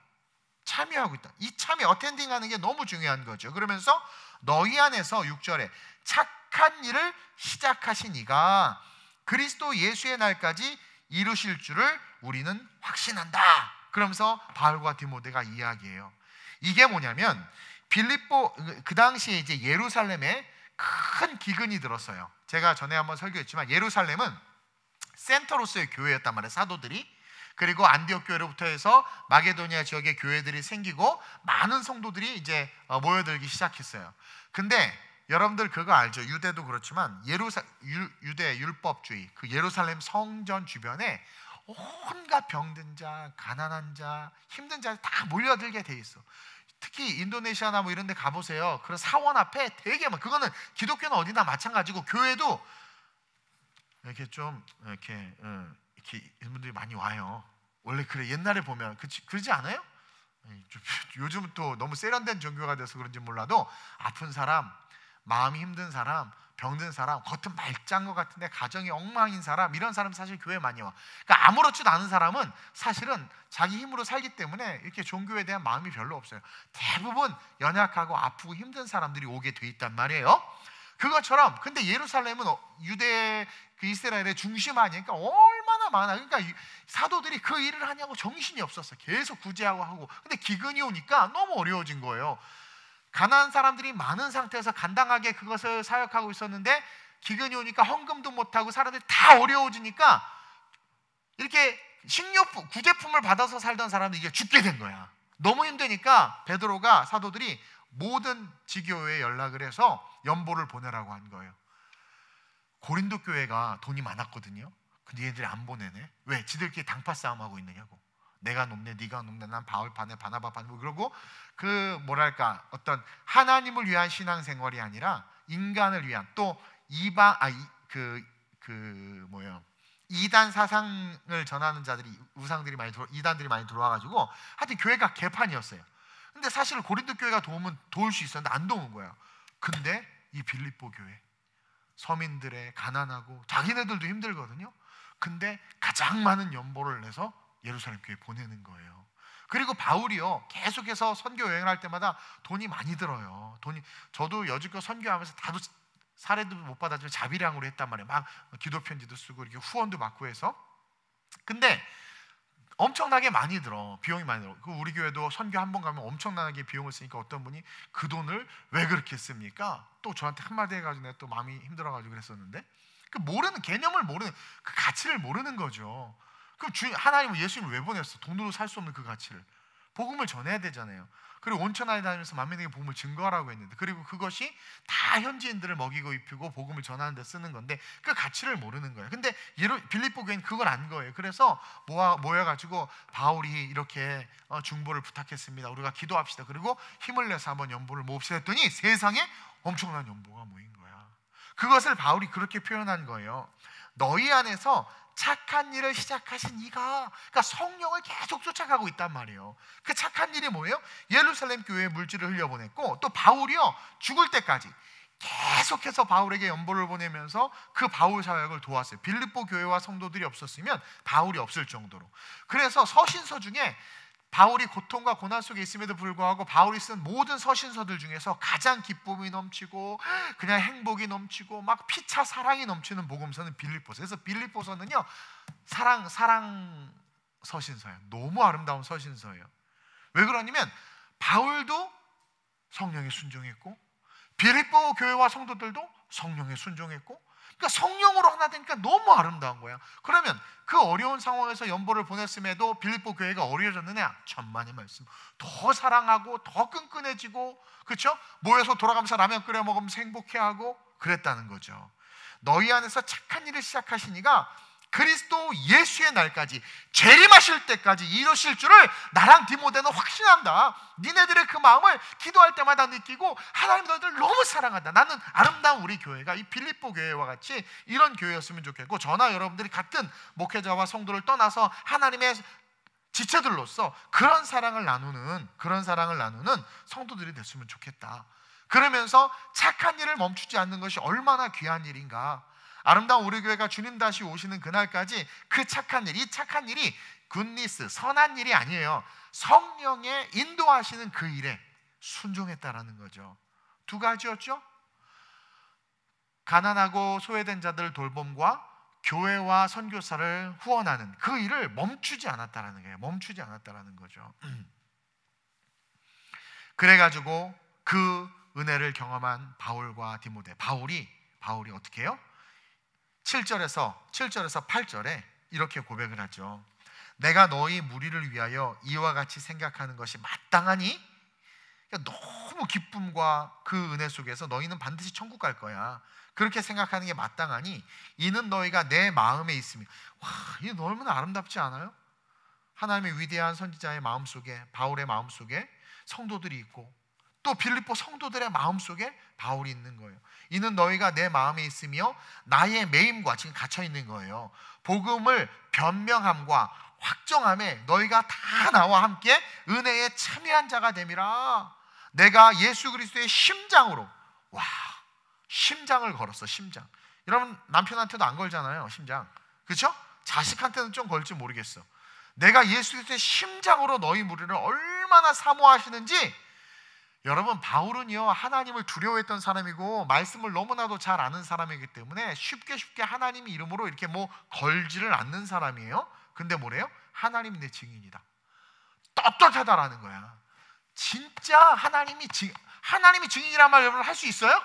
이 참여, 어텐딩하는 게 너무 중요한 거죠. 그러면서 너희 안에서 6절에 착한 일을 시작하신 이가 그리스도 예수의 날까지 이루실 줄을 우리는 확신한다. 그러면서 바울과 디모데가 이야기해요. 이게 뭐냐면 빌립보, 그 당시에 이제 예루살렘에 큰 기근이 들었어요. 제가 전에 한번 설교했지만 예루살렘은 센터로서의 교회였단 말이에요. 사도들이. 그리고 안디옥 교회로부터 해서 마게도니아 지역에 교회들이 생기고 많은 성도들이 이제 모여들기 시작했어요. 근데 여러분들 그거 알죠? 유대도 그렇지만 유대 율법주의, 그 예루살렘 성전 주변에 온갖 병든 자, 가난한 자, 힘든 자 다 몰려들게 돼 있어. 특히 인도네시아나 뭐 이런 데 가보세요. 그런 사원 앞에 되게 막, 그거는 기독교는 어디나 마찬가지고 교회도 이렇게 좀 이렇게 이분들이 많이 와요. 원래 그래. 옛날에 보면 그러지 않아요? 요즘은 또 너무 세련된 종교가 돼서 그런지 몰라도 아픈 사람, 마음이 힘든 사람, 병든 사람, 겉은 말짱 것 같은데 가정이 엉망인 사람, 이런 사람 사실 교회에 많이 와. 그러니까 아무렇지도 않은 사람은 사실은 자기 힘으로 살기 때문에 이렇게 종교에 대한 마음이 별로 없어요. 대부분 연약하고 아프고 힘든 사람들이 오게 돼 있단 말이에요. 그것처럼, 근데 예루살렘은 유대 그 이스라엘의 중심 아니니까 얼마나 많아. 그러니까 사도들이 그 일을 하냐고 정신이 없었어. 계속 구제하고 하고. 근데 기근이 오니까 너무 어려워진 거예요. 가난한 사람들이 많은 상태에서 간당하게 그것을 사역하고 있었는데 기근이 오니까 헌금도 못하고 사람들이 다 어려워지니까 이렇게 식료품, 구제품을 받아서 살던 사람들이 이게 죽게 된 거야. 너무 힘드니까 베드로가, 사도들이 모든 지교회에 연락을 해서 연보를 보내라고 한 거예요. 고린도 교회가 돈이 많았거든요. 근데 얘들이 안 보내네. 왜? 지들끼리 당파 싸움하고 있느냐고. 내가 높네 네가 높네 난 바울 반에 바나바 반에 뭐 그러고 그 뭐랄까 어떤 하나님을 위한 신앙생활이 아니라 인간을 위한 또 이방 이단 사상을 전하는 자들이 우상들이 이단들이 많이 들어와가지고 하여튼 교회가 개판이었어요. 근데 사실 고린도 교회가 도울 수 있었는데 안 도운 거예요. 근데 이 빌립보 교회 서민들의 가난하고 자기네들도 힘들거든요. 근데 가장 많은 연보를 내서 예루살렘 교회에 보내는 거예요. 그리고 바울이요 계속해서 선교 여행을 할 때마다 돈이 많이 들어요. 저도 여지껏 선교하면서 다도 사례도 못 받았지만 자비량으로 했단 말이에요. 막 기도 편지도 쓰고 이렇게 후원도 받고 해서. 근데 엄청나게 많이 들어. 비용이 많이 들어. 우리 교회도 선교 한 번 가면 엄청나게 비용을 쓰니까 어떤 분이 그 돈을 왜 그렇게 씁니까? 또 저한테 한마디 해가지고 내가 또 마음이 힘들어가지고 그랬었는데 그 모르는 개념을 모르는 그 가치를 모르는 거죠. 그럼 하나님은 예수님을 왜 보냈어? 돈으로 살 수 없는 그 가치를 복음을 전해야 되잖아요. 그리고 온천 안에 다니면서 만민에게 복음을 증거하라고 했는데 그리고 그것이 다 현지인들을 먹이고 입히고 복음을 전하는 데 쓰는 건데 그 가치를 모르는 거예요. 근데 빌립보 교회는 그걸 안 거예요. 그래서 모여가지고 바울이 이렇게 중보를 부탁했습니다. 우리가 기도합시다. 그리고 힘을 내서 한번 연보를 모읍시다 했더니 세상에 엄청난 연보가 모인 거야. 그것을 바울이 그렇게 표현한 거예요. 너희 안에서 착한 일을 시작하신 이가, 그러니까 성령을 계속 쫓아가고 있단 말이에요. 그 착한 일이 뭐예요? 예루살렘 교회에 물질을 흘려보냈고 또 바울이요 죽을 때까지 계속해서 바울에게 연보를 보내면서 그 바울 사역을 도왔어요. 빌립보 교회와 성도들이 없었으면 바울이 없을 정도로. 그래서 서신서 중에 바울이 고통과 고난 속에 있음에도 불구하고 바울이 쓴 모든 서신서들 중에서 가장 기쁨이 넘치고 그냥 행복이 넘치고 막 피차 사랑이 넘치는 복음서는 빌립보서. 그래서 빌립보서는요 사랑 서신서예요. 너무 아름다운 서신서예요. 왜 그러냐면 바울도 성령에 순종했고 빌립보 교회와 성도들도 성령에 순종했고 그러니까 성령으로 하나 되니까 너무 아름다운 거야. 그러면 그 어려운 상황에서 연보를 보냈음에도 빌립보 교회가 어려워졌느냐? 천만의 말씀. 더 사랑하고 더 끈끈해지고 그렇죠? 모여서 돌아가면서 라면 끓여 먹으면서 행복해하고 그랬다는 거죠. 너희 안에서 착한 일을 시작하신 이가 그리스도 예수의 날까지 재림하실 때까지 이루실 줄을 나랑 디모데는 확신한다. 니네들의 그 마음을 기도할 때마다 느끼고 하나님 너희들 너무 사랑한다. 나는 아름다운 우리 교회가 이 빌립보 교회와 같이 이런 교회였으면 좋겠고 저나 여러분들이 같은 목회자와 성도를 떠나서 하나님의 지체들로서 그런 사랑을 나누는 성도들이 됐으면 좋겠다. 그러면서 착한 일을 멈추지 않는 것이 얼마나 귀한 일인가. 아름다운 우리 교회가 주님 다시 오시는 그날까지 그 착한 일, 이 착한 일이 굿니스, 선한 일이 아니에요. 성령의 인도하시는 그 일에 순종했다라는 거죠. 두 가지였죠. 가난하고 소외된 자들 돌봄과 교회와 선교사를 후원하는 그 일을 멈추지 않았다라는 거예요. 멈추지 않았다라는 거죠. 그래가지고 그 은혜를 경험한 바울과 디모데, 바울이 어떻게 해요? 7절에서 8절에 이렇게 고백을 하죠. 내가 너희 무리를 위하여 이와 같이 생각하는 것이 마땅하니, 그러니까 너무 기쁨과 그 은혜 속에서 너희는 반드시 천국 갈 거야. 그렇게 생각하는 게 마땅하니 이는 너희가 내 마음에 있으며. 와, 이게 너무나 아름답지 않아요? 하나님의 위대한 선지자의 마음속에, 바울의 마음속에 성도들이 있고 또 빌립보 성도들의 마음속에 바울이 있는 거예요. 이는 너희가 내 마음에 있으며 나의 매임과, 지금 갇혀 있는 거예요. 복음을 변명함과 확정함에 너희가 다 나와 함께 은혜에 참여한 자가 됨이라. 내가 예수 그리스도의 심장으로, 와, 심장을 걸었어. 심장. 여러분 남편한테도 안 걸잖아요. 심장. 그렇죠? 자식한테는 좀 걸지 모르겠어. 내가 예수 그리스도의 심장으로 너희 무리를 얼마나 사모하시는지. 여러분 바울은요 하나님을 두려워했던 사람이고 말씀을 너무나도 잘 아는 사람이기 때문에 쉽게 하나님 이름으로 이렇게 뭐 걸지를 않는 사람이에요. 근데 뭐래요? 하나님 내 증인이다. 떳떳하다라는 거야. 진짜 하나님이 증인이란 말 여러분 할 수 있어요?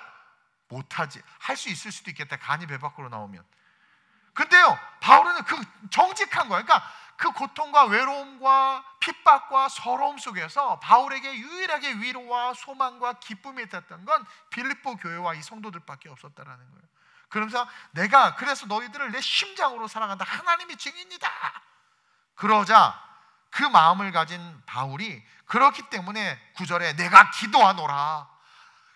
못하지. 할 수 있을 수도 있겠다. 간이 배 밖으로 나오면. 근데요 바울은 그 정직한 거야. 그러니까 그 고통과 외로움과 핍박과 서러움 속에서 바울에게 유일하게 위로와 소망과 기쁨이 됐던 건 빌립보 교회와 이 성도들밖에 없었다라는 거예요. 그러면서 그래서 너희들을 내 심장으로 사랑한다. 하나님이 증인이다. 그러자 그 마음을 가진 바울이 그렇기 때문에 9절에 내가 기도하노라.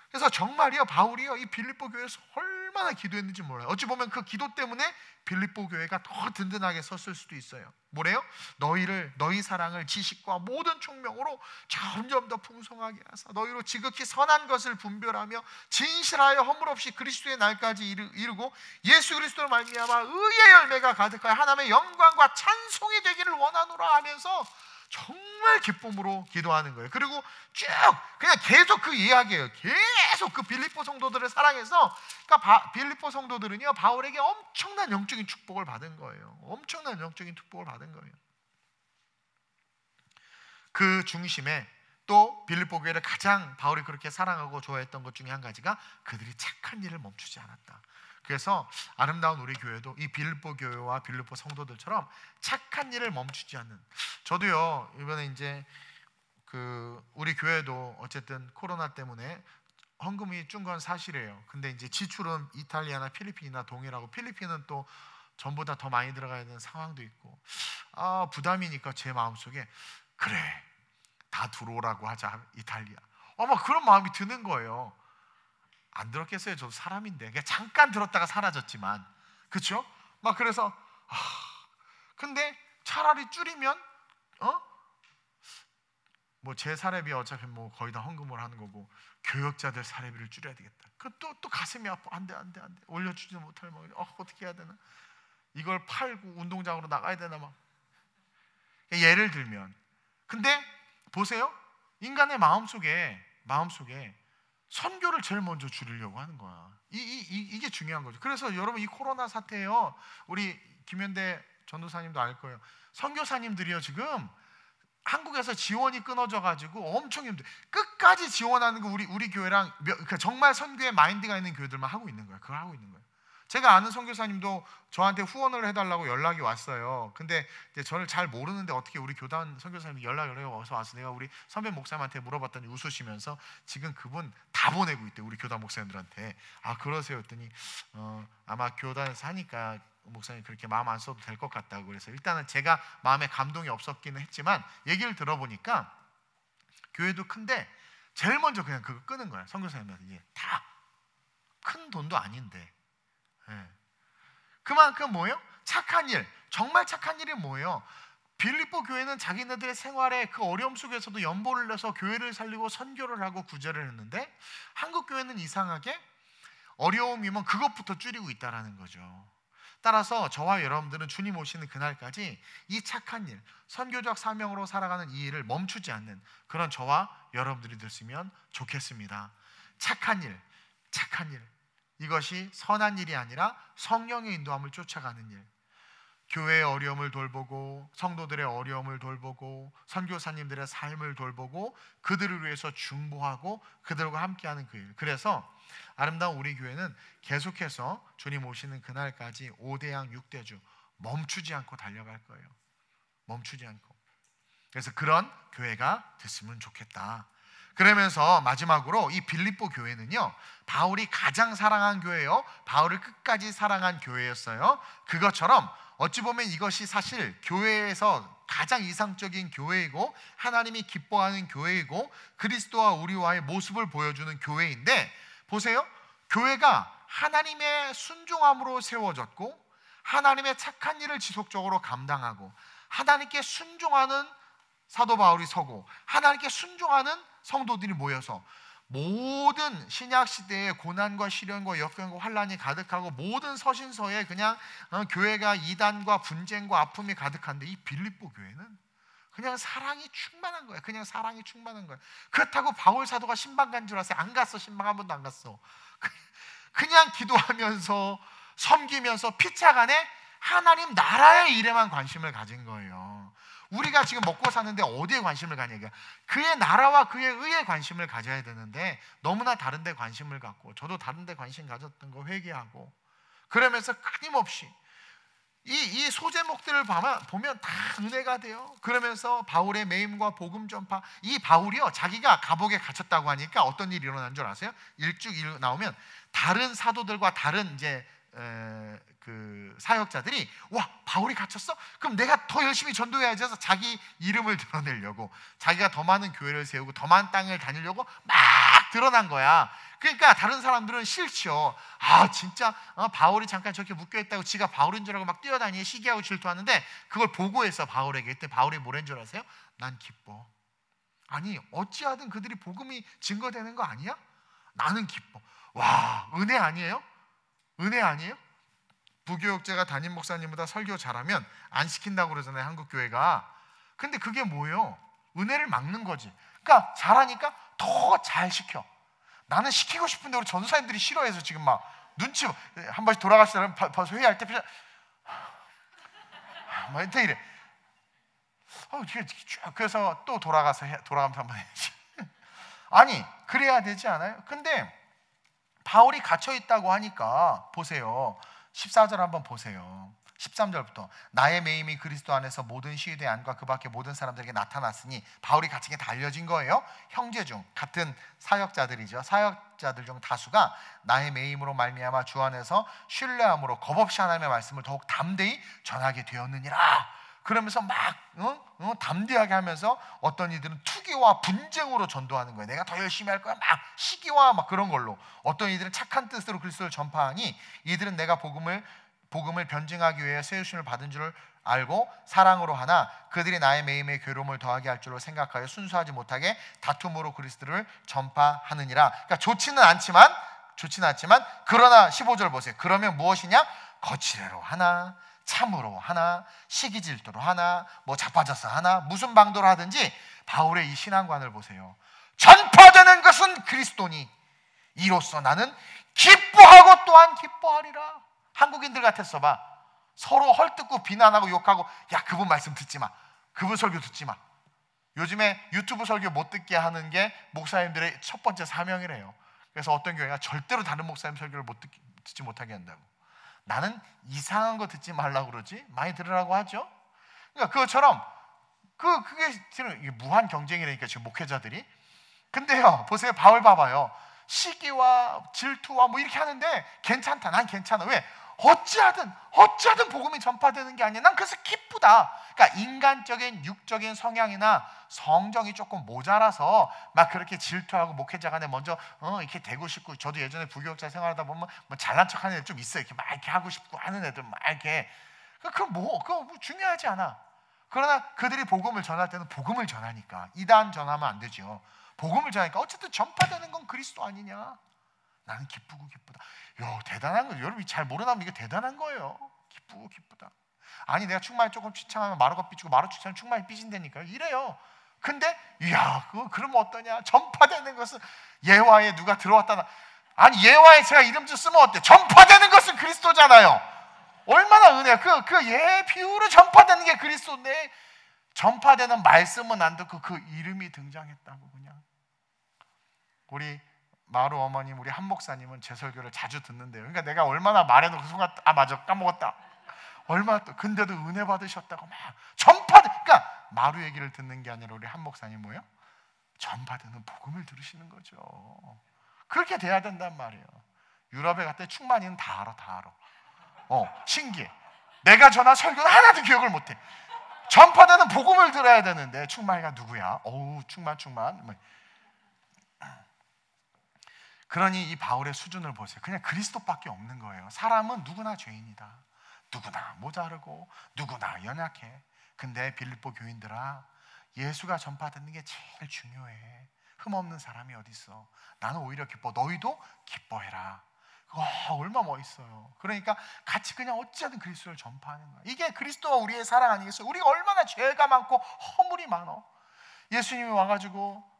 그래서 정말이요, 바울이요, 이 빌립보 교회에서 얼마나 기도했는지 몰라요. 어찌 보면 그 기도 때문에 빌립보 교회가 더 든든하게 섰을 수도 있어요. 뭐래요? 너희 사랑을 지식과 모든 총명으로 점점 더 풍성하게 하사 너희로 지극히 선한 것을 분별하며 진실하여 허물 없이 그리스도의 날까지 이르고 예수 그리스도로 말미암아 의의 열매가 가득하여 하나님의 영광과 찬송이 되기를 원하노라 하면서 정말 기쁨으로 기도하는 거예요. 그리고 쭉 그냥 계속 그 이야기예요. 계속 그 빌립보 성도들을 사랑해서, 그러니까 빌립보 성도들은요, 바울에게 엄청난 영적인 축복을 받은 거예요. 엄청난 영적인 축복을 받은 거예요. 그 중심에 또 빌립보 교회를 가장 바울이 그렇게 사랑하고 좋아했던 것 중에 한 가지가 그들이 착한 일을 멈추지 않았다. 그래서 아름다운 우리 교회도 이 빌립보 교회와 빌립보 성도들처럼 착한 일을 멈추지 않는, 저도요 이번에 이제 우리 교회도 어쨌든 코로나 때문에 헌금이 준 건 사실이에요. 근데 이제 지출은 이탈리아나 필리핀이나 동일하고, 필리핀은 또 전보다 더 많이 들어가야 되는 상황도 있고, 부담이니까 제 마음속에 그래 다 들어오라고 하자 이탈리아, 막 그런 마음이 드는 거예요. 안 들었겠어요. 저도 사람인데. 그냥 잠깐 들었다가 사라졌지만, 그렇죠? 막 그래서 근데 차라리 줄이면 뭐 제 사례비 어차피 뭐 거의 다 헌금을 하는 거고 교역자들 사례비를 줄여야 되겠다. 그 또 가슴이 아파. 안 돼 올려주지도 못할 뭐 어떻게 해야 되나? 이걸 팔고 운동장으로 나가야 되나 막. 예를 들면, 근데 보세요. 인간의 마음속에 선교를 제일 먼저 줄이려고 하는 거야. 이게 중요한 거죠. 그래서 여러분 이 코로나 사태요, 우리 김현대 전도사님도 알 거예요. 선교사님들이요 지금 한국에서 지원이 끊어져 가지고 엄청 힘들어요. 끝까지 지원하는 거 우리 교회랑 정말 선교의 마인드가 있는 교회들만 하고 있는 거예요. 그걸 하고 있는 거예요. 제가 아는 선교사님도 저한테 후원을 해달라고 연락이 왔어요. 근데 이제 저를 잘 모르는데 어떻게 우리 교단 선교사님이 연락이 와서 내가 우리 선배 목사님한테 물어봤더니 웃으시면서 지금 그분 다 보내고 있대, 우리 교단 목사님들한테. 그러세요 했더니 아마 교단에서 하니까 목사님 그렇게 마음 안 써도 될 것 같다고. 그래서 일단은 제가 마음에 감동이 없었기는 했지만 얘기를 들어보니까 교회도 큰데 제일 먼저 그냥 그거 끄는 거야. 선교사님한테. 이게 다 큰 돈도 아닌데. 그만큼 뭐예요? 착한 일, 정말 착한 일이 뭐예요? 빌립보 교회는 자기네들의 생활에 그 어려움 속에서도 연보를 내서 교회를 살리고 선교를 하고 구제를 했는데, 한국 교회는 이상하게 어려움이면 그것부터 줄이고 있다라는 거죠. 따라서 저와 여러분들은 주님 오시는 그날까지 이 착한 일, 선교적 사명으로 살아가는 이 일을 멈추지 않는 그런 저와 여러분들이 됐으면 좋겠습니다. 착한 일, 이것이 선한 일이 아니라 성령의 인도함을 쫓아가는 일. 교회의 어려움을 돌보고 성도들의 어려움을 돌보고 선교사님들의 삶을 돌보고 그들을 위해서 중보하고 그들과 함께하는 그 일. 그래서 아름다운 우리 교회는 계속해서 주님 오시는 그날까지 5대양 6대주 멈추지 않고 달려갈 거예요. 멈추지 않고. 그래서 그런 교회가 됐으면 좋겠다. 그러면서 마지막으로 이 빌립보 교회는요, 바울이 가장 사랑한 교회요, 바울을 끝까지 사랑한 교회였어요. 그것처럼 어찌 보면 이것이 사실 교회에서 가장 이상적인 교회이고 하나님이 기뻐하는 교회이고 그리스도와 우리와의 모습을 보여주는 교회인데, 보세요. 교회가 하나님의 순종함으로 세워졌고 하나님의 착한 일을 지속적으로 감당하고 하나님께 순종하는 사도 바울이 서고 하나님께 순종하는 성도들이 모여서 모든 신약 시대의 고난과 시련과 역경과 환란이 가득하고 모든 서신서에 그냥 교회가 이단과 분쟁과 아픔이 가득한데, 이 빌립보 교회는 그냥 사랑이 충만한 거야. 그냥 사랑이 충만한 거야. 그렇다고 바울 사도가 신방 간 줄 아세요? 안 갔어. 신방 한 번도 안 갔어. 그냥 기도하면서 섬기면서 피차간에 하나님 나라의 일에만 관심을 가진 거예요. 우리가 지금 먹고 사는데 어디에 관심을 가냐, 이게 그의 나라와 그의 의에 관심을 가져야 되는데 너무나 다른 데 관심을 갖고, 저도 다른 데 관심 가졌던 거 회개하고 그러면서 끊임없이 이 소제목들을 보면 다 은혜가 돼요. 그러면서 바울의 매임과 복음 전파, 이 바울이요 자기가 감옥에 갇혔다고 하니까 어떤 일이 일어난 줄 아세요? 일쭉 나오면 다른 사도들과 다른 이제 그 사역자들이 와, 바울이 갇혔어? 그럼 내가 더 열심히 전도해야지 해서 자기 이름을 드러내려고, 자기가 더 많은 교회를 세우고 더 많은 땅을 다니려고 막 드러난 거야. 그러니까 다른 사람들은 싫죠. 아, 진짜 바울이 잠깐 저렇게 묶여있다고 지가 바울인 줄 알고 막 뛰어다니니 시기하고 질투하는데, 그걸 보고해서 바울에게, 그때 바울이 뭐란 줄 아세요? 난 기뻐. 아니, 어찌하든 그들이 복음이 증거되는 거 아니야? 나는 기뻐. 와, 은혜 아니에요? 은혜 아니에요? 부교육자가 담임 목사님보다 설교 잘하면 안 시킨다고 그러잖아요, 한국 교회가. 근데 그게 뭐예요? 은혜를 막는 거지. 그러니까 잘하니까 더 잘 시켜. 나는 시키고 싶은데 우리 전도사님들이 싫어해서 지금 막 눈치, 한 번씩 돌아가시다가 벌써 회의할 때 막 이래. 그래서 또 돌아가면서 한번 해야지. 아니, 그래야 되지 않아요? 근데 바울이 갇혀 있다고 하니까 보세요. 14절 한번 보세요. 13절부터 나의 매임이 그리스도 안에서 모든 시위대 안과 그 밖에 모든 사람들에게 나타났으니, 바울이 갇힌 게 다 알려진 거예요. 형제 중 같은 사역자들이죠. 사역자들 중 다수가 나의 매임으로 말미암아 주 안에서 신뢰함으로 겁없이 하나님의 말씀을 더욱 담대히 전하게 되었느니라. 그러면서 막 담대하게 하면서 어떤 이들은 투기와 분쟁으로 전도하는 거예요. 내가 더 열심히 할 거야, 막 시기와 막 그런 걸로. 어떤 이들은 착한 뜻으로 그리스도를 전파하니 이들은 내가 복음을 변증하기 위해 세우심을 받은 줄을 알고 사랑으로 하나 그들이 나의 매임에 괴로움을 더하게 할 줄로 생각하여 순수하지 못하게 다툼으로 그리스도를 전파하느니라. 그러니까 좋지는 않지만 그러나 15절 보세요. 그러면 무엇이냐? 거칠애로 하나, 참으로 하나, 시기질투로 하나, 뭐 자빠져서 하나, 무슨 방도로 하든지 바울의 이 신앙관을 보세요. 전파되는 것은 그리스도니 이로써 나는 기뻐하고 또한 기뻐하리라. 한국인들 같았어 봐. 서로 헐뜯고 비난하고 욕하고, 야, 그분 말씀 듣지 마, 그분 설교 듣지 마. 요즘에 유튜브 설교 못 듣게 하는 게 목사님들의 첫 번째 사명이래요. 그래서 어떤 교회가 절대로 다른 목사님 설교를 듣지 못하게 한다고. 나는 이상한 거 듣지 말라고 그러지 많이 들으라고 하죠. 그러니까 그것처럼 그게 지금 무한 경쟁이라니까 지금 목회자들이. 근데요, 보세요. 바울 봐봐요. 시기와 질투와 뭐 이렇게 하는데 괜찮다, 난 괜찮아. 왜? 어찌하든 복음이 전파되는 게 아니야. 난 그래서 기쁘다. 그러니까 인간적인 육적인 성향이나 성정이 조금 모자라서 막 그렇게 질투하고 목회자 간에 먼저 이렇게 되고 싶고, 저도 예전에 부교육자 생활하다 보면 뭐 잘난 척하는 애들 좀 있어요. 이렇게 막 이렇게 하고 싶고 하는 애들 막 이렇게. 그거 뭐 중요하지 않아. 그러나 그들이 복음을 전할 때는 복음을 전하니까, 이단 전하면 안 되죠. 복음을 전하니까 어쨌든 전파되는 건 그리스도 아니냐. 나는 기쁘고 기쁘다. 요, 대단한 거예요. 여러분이 잘 모르나면 이게 대단한 거예요. 기쁘고 기쁘다. 아니, 내가 충만이 조금 추창하면 마루가 삐지고 마루 추창하면 충만이 삐진다니까요. 이래요. 근데 이야, 그러면 어떠냐? 전파되는 것은 예화에 누가 들어왔다. 아니, 예화에 제가 이름 좀 쓰면 어때? 전파되는 것은 그리스도잖아요. 얼마나 은혜야. 그 예 비유로 전파되는 게 그리스도인데, 전파되는 말씀은 안 듣고 그 이름이 등장했다고. 그냥 우리 마루 어머님, 우리 한 목사님은 제 설교를 자주 듣는데요. 그러니까 내가 얼마나 말해놓고 순간 맞아, 까먹었다. 얼마나 또 근데도 은혜 받으셨다고 막 그러니까 마루 얘기를 듣는 게 아니라 우리 한 목사님 뭐예요? 전파되는 복음을 들으시는 거죠. 그렇게 돼야 된단 말이에요. 유럽에 갈 때 충만이는 다 알아. 신기해. 내가 전한 설교는 하나도 기억을 못해. 전파되는 복음을 들어야 되는데 충만이가 누구야? 어우, 충만. 그러니 이 바울의 수준을 보세요. 그냥 그리스도밖에 없는 거예요. 사람은 누구나 죄인이다. 누구나 모자르고 누구나 연약해. 근데 빌립보 교인들아, 예수가 전파되는 게 제일 중요해. 흠없는 사람이 어디 있어. 나는 오히려 기뻐. 너희도 기뻐해라. 얼마나 멋있어요. 그러니까 같이 그냥 어찌하든 그리스도를 전파하는 거야. 이게 그리스도와 우리의 사랑 아니겠어요? 우리가 얼마나 죄가 많고 허물이 많어. 예수님이 와가지고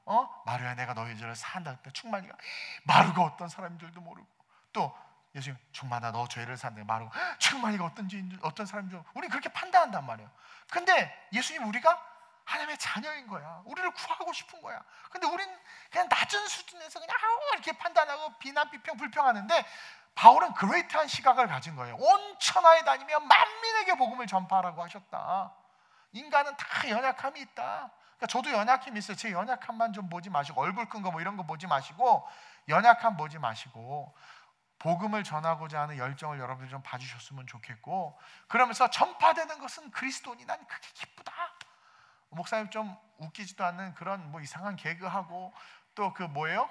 마루야, 내가 너희 죄를 사한다 그때 충만이가 마루가 어떤 사람인 줄도 모르고, 또 예수님, 충만아 너 죄를 사는데 마루가 충만이가 어떤 사람인 줄 우리 그렇게 판단한단 말이에요. 근데 예수님, 우리가 하나님의 자녀인 거야. 우리를 구하고 싶은 거야. 근데 우린 그냥 낮은 수준에서 그냥 이렇게 판단하고 비난, 비평, 불평하는데, 바울은 그레이트한 시각을 가진 거예요. 온 천하에 다니며 만민에게 복음을 전파하라고 하셨다. 인간은 다 연약함이 있다. 그러니까 저도 연약함이 있어요. 제 연약함만 좀 보지 마시고, 얼굴 큰 거 뭐 이런 거 보지 마시고, 연약함 보지 마시고, 복음을 전하고자 하는 열정을 여러분들이 좀 봐주셨으면 좋겠고, 그러면서 전파되는 것은 그리스도니 난 그게 기쁘다. 목사님 좀 웃기지도 않는 그런 뭐 이상한 개그하고 또 그 뭐예요?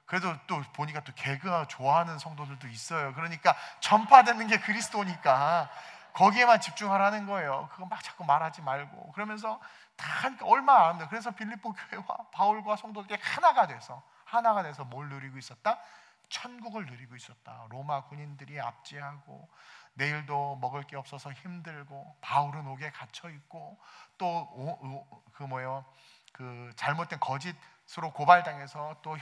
그래도 또 보니까 또 개그 좋아하는 성도들도 있어요. 그러니까 전파되는 게 그리스도니까 거기에만 집중하라는 거예요. 그거 막 자꾸 말하지 말고. 그러면서 다 하니까 얼마나 아름다워. 그래서 빌립보 교회와 바울과 성도들이 하나가 돼서 뭘 누리고 있었다? 천국을 누리고 있었다. 로마 군인들이 압제하고 내일도 먹을 게 없어서 힘들고 바울은 옥에 갇혀 있고 또 그 잘못된 거짓으로 고발당해서 또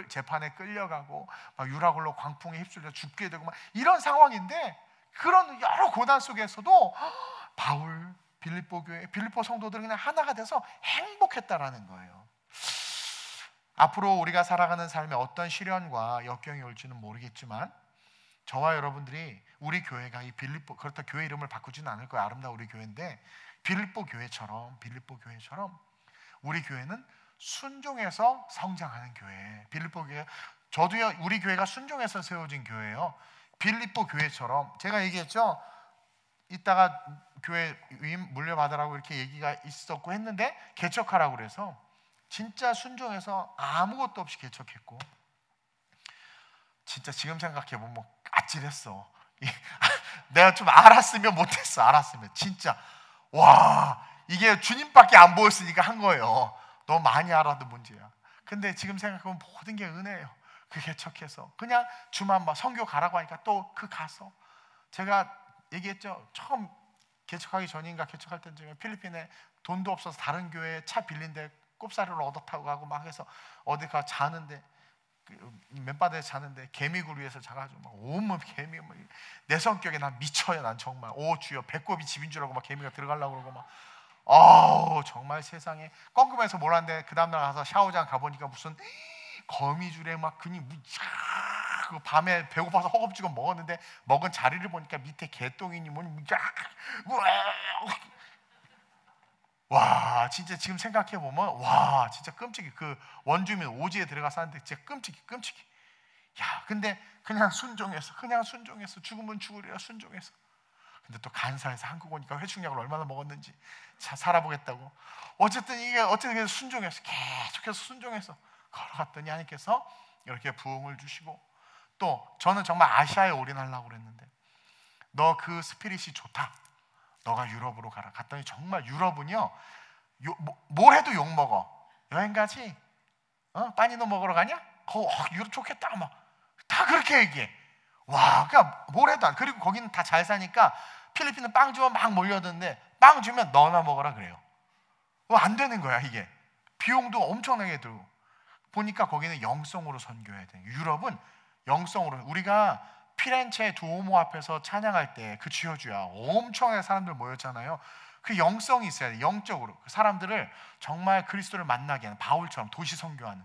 재판에 끌려가고 막 유라굴로 광풍에 휩쓸려 죽게 되고 막 이런 상황인데, 그런 여러 고난 속에서도 바울, 빌립보 교회, 빌립보 성도들은 그냥 하나가 돼서 행복했다라는 거예요. 앞으로 우리가 살아가는 삶에 어떤 시련과 역경이 올지는 모르겠지만 저와 여러분들이 우리 교회가 이 빌립보, 그렇다 교회 이름을 바꾸지는 않을 거예요. 아름다운 우리 교회인데 빌립보 교회처럼 우리 교회는 순종해서 성장하는 교회. 빌립보 교회, 저도요, 우리 교회가 순종해서 세워진 교회예요. 빌립보 교회처럼 제가 얘기했죠. 이따가 교회 위임 물려받으라고 이렇게 얘기가 있었고 했는데 개척하라고 그래서 진짜 순종해서 아무것도 없이 개척했고, 진짜 지금 생각해보면 아찔했어. 내가 좀 알았으면 못했어. 알았으면 진짜 와, 이게 주님밖에 안 보였으니까 한 거예요. 너무 많이 알아도 문제야. 근데 지금 생각해보면 모든 게 은혜예요. 그 개척해서 그냥 주만 막 선교 가라고 하니까 또 그 가서, 제가 얘기했죠. 처음 개척하기 전인가 개척할 때쯤에 필리핀에 돈도 없어서 다른 교회에 차 빌린데 꼽사리를 얻어 타고 가고 막 해서 어디 가 자는데 맨바닥에 자는데 개미굴 위에서 자가지고 막 온몸 개미, 내 성격에 난 미쳐요. 난 정말 오 주여, 배꼽이 집인 줄 알고 막 개미가 들어가려고 그러고 막 정말 세상에 껌껌해서 몰랐는데 그 다음날 가서 샤워장 가보니까 무슨 거미줄에 막 그니 그 밤에 배고파서 허겁지겁 먹었는데 먹은 자리를 보니까 밑에 개똥이니 뭐니 와, 진짜 지금 생각해 보면 와, 진짜 끔찍해. 그 원주민 오지에 들어가 사는데 진짜 끔찍해. 야, 근데 그냥 순종해서 죽으면 죽으리라 순종해서. 근데 또 간사해서 한국 오니까 회충약을 얼마나 먹었는지 살아보겠다고. 어쨌든 이게 어떻게 순종해서 계속해서 순종해서 걸어갔더니 하나님께서 이렇게 부흥을 주시고, 또 저는 정말 아시아에 올인하려고 그랬는데 너 그 스피릿이 좋다. 너가 유럽으로 가라. 갔더니 정말 유럽은요, 뭘 해도 욕 먹어. 여행 가지? 빠니노 먹으러 가냐? 유럽 좋겠다. 막 다 그렇게 얘기해. 와, 그러니까 뭘 해도 안. 그리고 거기는 다 잘 사니까 필리핀은 빵 주면 막 몰려드는데 빵 주면 너나 먹어라 그래요. 안 되는 거야 이게. 비용도 엄청나게 들고. 보니까 거기는 영성으로 선교해야 돼. 유럽은 영성으로. 우리가 피렌체 두오모 앞에서 찬양할 때 그 주여주야 엄청나게 사람들 모였잖아요. 그 영성이 있어야 돼. 영적으로 그 사람들을 정말 그리스도를 만나게 하는, 바울처럼 도시 선교하는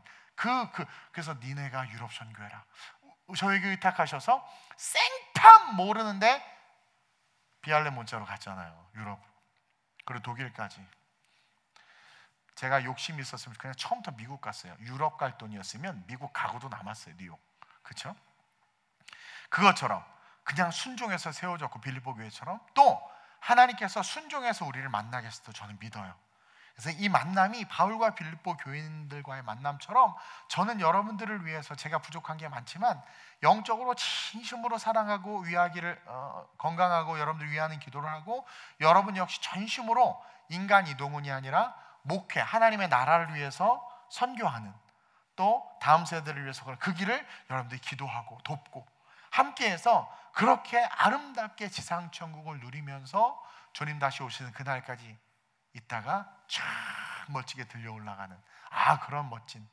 그래서 니네가 유럽 선교해라. 저에게 의탁하셔서 생판 모르는데 비알레 몬자로 갔잖아요. 유럽, 그리고 독일까지. 제가 욕심이 있었으면 그냥 처음부터 미국 갔어요. 유럽 갈 돈이었으면 미국 가고도 남았어요. 뉴욕. 그렇죠? 그것처럼 그냥 순종해서 세워졌고, 빌립보 교회처럼 또 하나님께서 순종해서 우리를 만나게 했을 때 저는 믿어요. 그래서 이 만남이 바울과 빌립보 교인들과의 만남처럼 저는 여러분들을 위해서, 제가 부족한 게 많지만 영적으로 진심으로 사랑하고 위하기를 건강하고 여러분들 위하는 기도를 하고, 여러분 역시 전심으로 인간 이동훈이 아니라 목회, 하나님의 나라를 위해서 선교하는, 또 다음 세대를 위해서 그 길을 여러분들이 기도하고 돕고 함께해서 그렇게 아름답게 지상천국을 누리면서 주님 다시 오시는 그날까지 있다가 쫙 멋지게 들려 올라가는 그런 멋진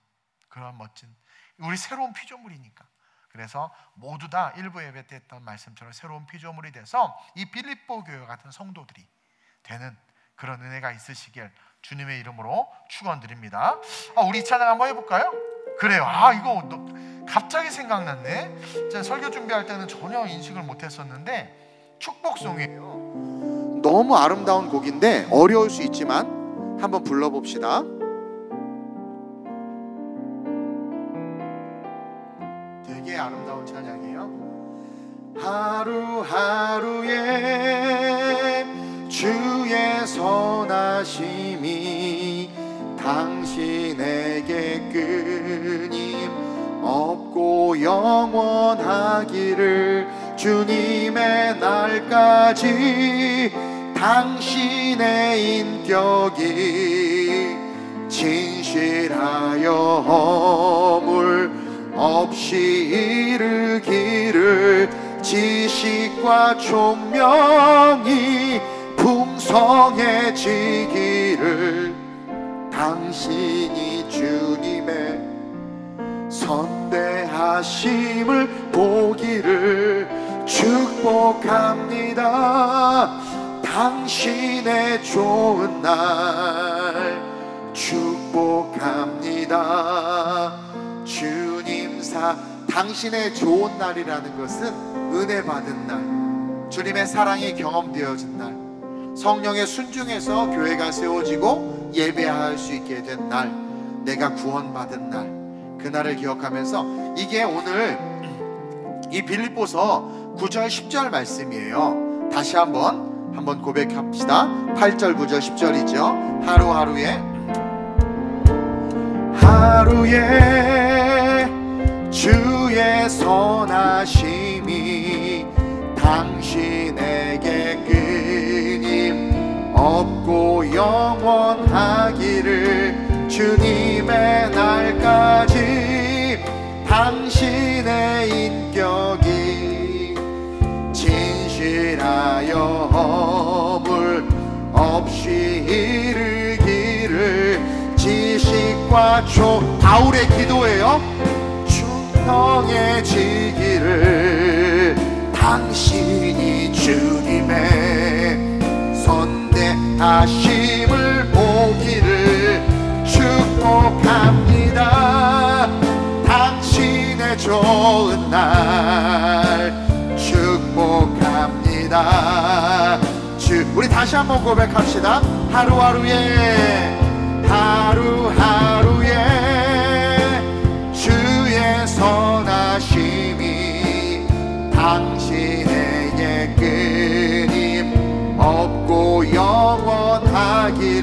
우리 새로운 피조물이니까. 그래서 모두 다 일부 예배 때 했던 말씀처럼 새로운 피조물이 돼서 이 빌립보 교회 같은 성도들이 되는 그런 은혜가 있으시길 주님의 이름으로 축원드립니다. 우리 찬양 한번 해볼까요? 그래요. 이거 갑자기 생각났네. 제가 설교 준비할 때는 전혀 인식을 못했었는데 축복송이에요. 너무 아름다운 곡인데 어려울 수 있지만 한번 불러봅시다. 하루하루에 주의 선하심이 당신에게 끊임없고 영원하기를, 주님의 날까지 당신의 인격이 진실하여 허물 없이 이르기를, 지식과 총명이 풍성해지기를, 당신이 주님의 선대하심을 보기를 축복합니다. 당신의 좋은 날 축복합니다. 당신의 좋은 날이라는 것은 은혜 받은 날, 주님의 사랑이 경험되어진 날, 성령의 순종에서 교회가 세워지고 예배할 수 있게 된 날, 내가 구원받은 날, 그날을 기억하면서, 이게 오늘 이 빌립보서 9절 10절 말씀이에요. 다시 한번 고백합시다. 8절 9절 10절이죠 하루에 주의 선하심이 당신에게 끊임없고 영원하기를, 주님의 날까지 당신의 인격이 진실하여 허물 없이 이르기를, 지식과 바울의 기도예요. 충성해지기를, 당신이 주님의 선대하심을 보기를 축복합니다. 당신의 좋은 날 축복합니다. 우리 다시 한번 고백합시다. 하루하루에 주의 선하심이 당신에게 끊임없고 영원하기를,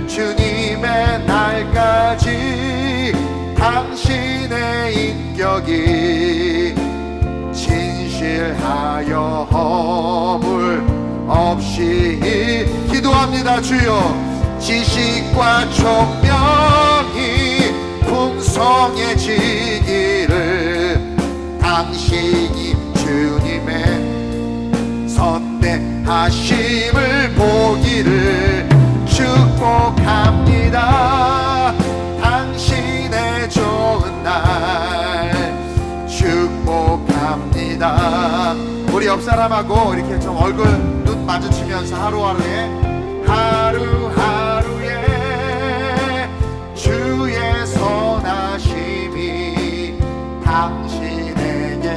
주님의 날까지 당신의 인격이 진실하여 허물 없이 기도합니다. 주여, 지식과 총명이 풍성해지기를, 당신이 주님의 선대하심을 보기를 축복합니다. 당신의 좋은 날 축복합니다. 우리 옆 사람하고 이렇게 좀 얼굴 눈 마주치면서 하루하루에 주의 선하심이 당신에게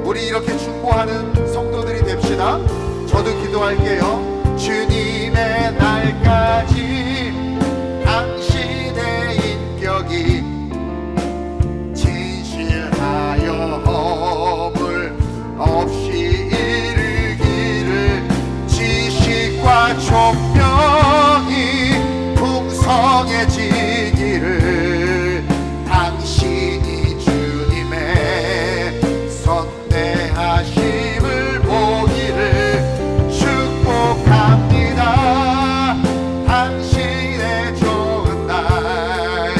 우리 이렇게 충고하는 성도들이 됩시다. 저도 기도할게요. 주님의 날까지 당신의 인격이 진실하여 허물 없이 이르기를, 지식과 총명이 풍성해지기를, 당신이 주님의 선대하심을 보기를 축복합니다. 당신의 좋은 날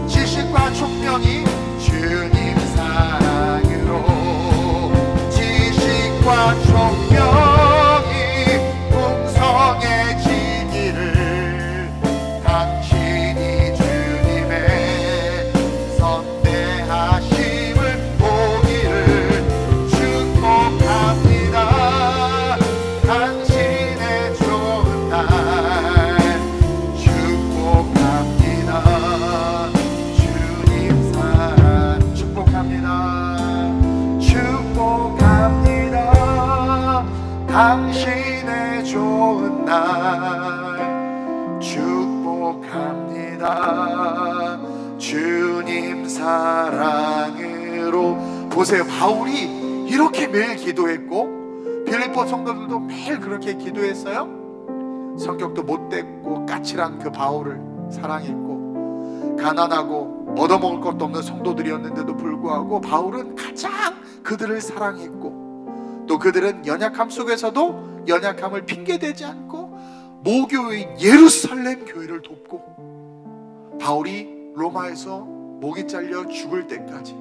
지식과 총명이 주님 사랑으로, 지식과 총명이 풍성해지기를, 당신이 주님의 선대하심을 보기를 축복합니다. 당신의 좋은 날 축복합니다. 주님 사랑 축복합니다. 축복합니다. 당신의 좋은 날 축복합니다. 주님 사랑으로 보세요. 바울이 이렇게 매일 기도했고 빌립보 성도들도 매일 그렇게 기도했어요. 성격도 못됐고 까칠한 그 바울을 사랑했고, 가난하고 얻어먹을 것도 없는 성도들이었는데도 불구하고 바울은 가장 그들을 사랑했고, 또 그들은 연약함 속에서도 연약함을 핑계대지 않고 모교인 예루살렘 교회를 돕고, 바울이 로마에서 목이 잘려 죽을 때까지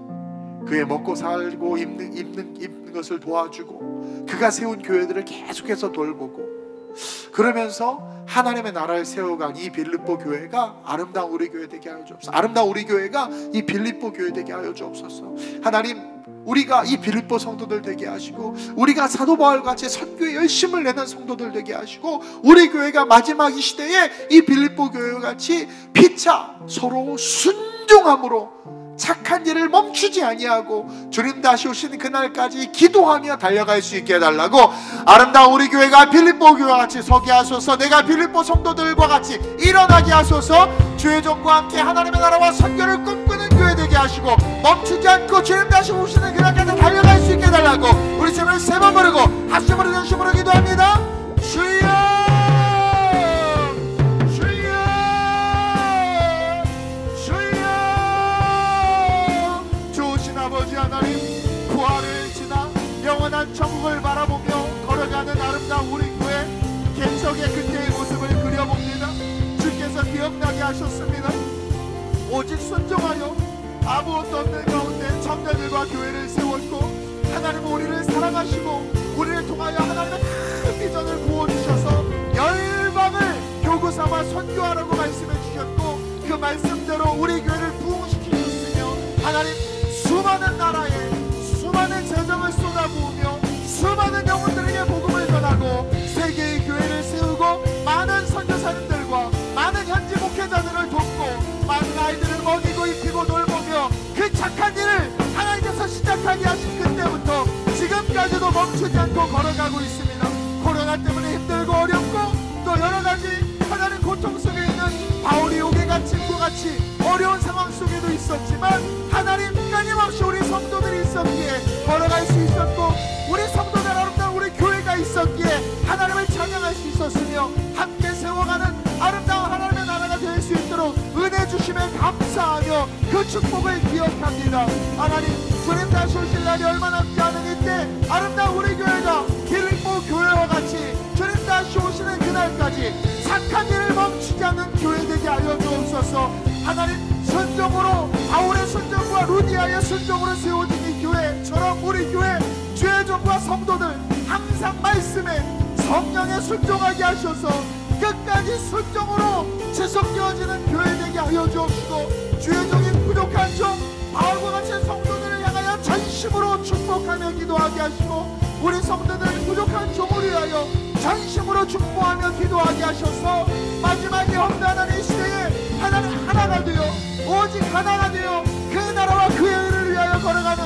그의 먹고 살고 입는 것을 도와주고 그가 세운 교회들을 계속해서 돌보고, 그러면서 하나님의 나라를 세워간 이 빌립보 교회가 아름다운 우리 교회 되게 하여 주옵소서. 아름다운 우리 교회가 이 빌립보 교회 되게 하여 주옵소서. 하나님, 우리가 이 빌립보 성도들 되게 하시고, 우리가 사도 바울같이 선교에 열심을 내는 성도들 되게 하시고, 우리 교회가 마지막 이 시대에 이 빌립보 교회같이 피차 서로 순종함으로 착한 일을 멈추지 아니하고 주님 다시 오시는 그날까지 기도하며 달려갈 수 있게 해달라고, 아름다운 우리 교회가 빌립보 교회와 같이 서게 하소서. 내가 빌립보 성도들과 같이 일어나게 하소서. 주의 종과 함께 하나님의 나라와 선교를 꿈꾸는 교회 되게 하시고, 멈추지 않고 주님 다시 오시는 그날까지 달려갈 수 있게 해달라고 우리 주님을 세 번 부르고 합심으로 전심으로 기도합니다. 주여, 아버지 하나님, 부활을 지나 영원한 천국을 바라보며 걸어가는 아름다운 우리 교회 갱석의 그때의 모습을 그려봅니다. 주께서 기억나게 하셨습니다. 오직 순종하여 아무것도 없는 가운데 청년들과 교회를 세웠고, 하나님은 우리를 사랑하시고 우리를 통하여 하나님의 큰 비전을 부어주셔서 열방을 교구 삼아 선교하라고 말씀해 주셨고, 그 말씀대로 우리 교회를 부흥시키셨으며, 하나님 수많은 나라에 수많은 재정을 쏟아부으며 수많은 영혼들에게 복음을 전하고 세계의 교회를 세우고 많은 선교사님들과 많은 현지 목회자들을 돕고 많은 아이들을 먹이고 입히고 돌보며 그 착한 일을 하나님께서 시작하게 하신 그때부터 지금까지도 멈추지 않고 걸어가고 있습니다. 코로나 때문에 힘들고 어렵고 또 여러가지 하나님 고통 속에 있는 바울이 오게가 친구같이 어려운 상황 속에도 있었지만, 하나님 끊임없이 우리 성도들이 있었기에 걸어갈 수 있었고, 우리 성도들 아름다운 우리 교회가 있었기에 하나님을 찬양할 수 있었으며, 함께 세워가는 아름다운 하나님의 나라가 될 수 있도록 은혜 주심에 감사하며 그 축복을 기억합니다. 하나님, 주님 다시 오실 날이 얼마 남지 않은 이때 아름다운 우리 교회가 빌립보 교회와 같이 주님 다시 오시는 그날까지 착한 일을 멈추지 않는 교회 되게 하여 주옵소서. 하나님, 순종으로 바울의 순종과 루디아의 순종으로 세워진 이 교회처럼 우리 교회 주의 종과 성도들 항상 말씀에 성령에 순종하게 하셔서 끝까지 순종으로 지속되어지는 교회 되게 하여 주옵시고, 주의 종인 부족한 종 바울과 같이 성도들을 향하여 전심으로 축복하며 기도하게 하시고, 우리 성도들 부족한 종을 위하여 전심으로 축복하며 기도하게 하셔서 마지막에 험난한 이 시대에 하나님 하나가 되어 오직 하나가 되어 그 나라와 그의 의를 위하여 걸어가는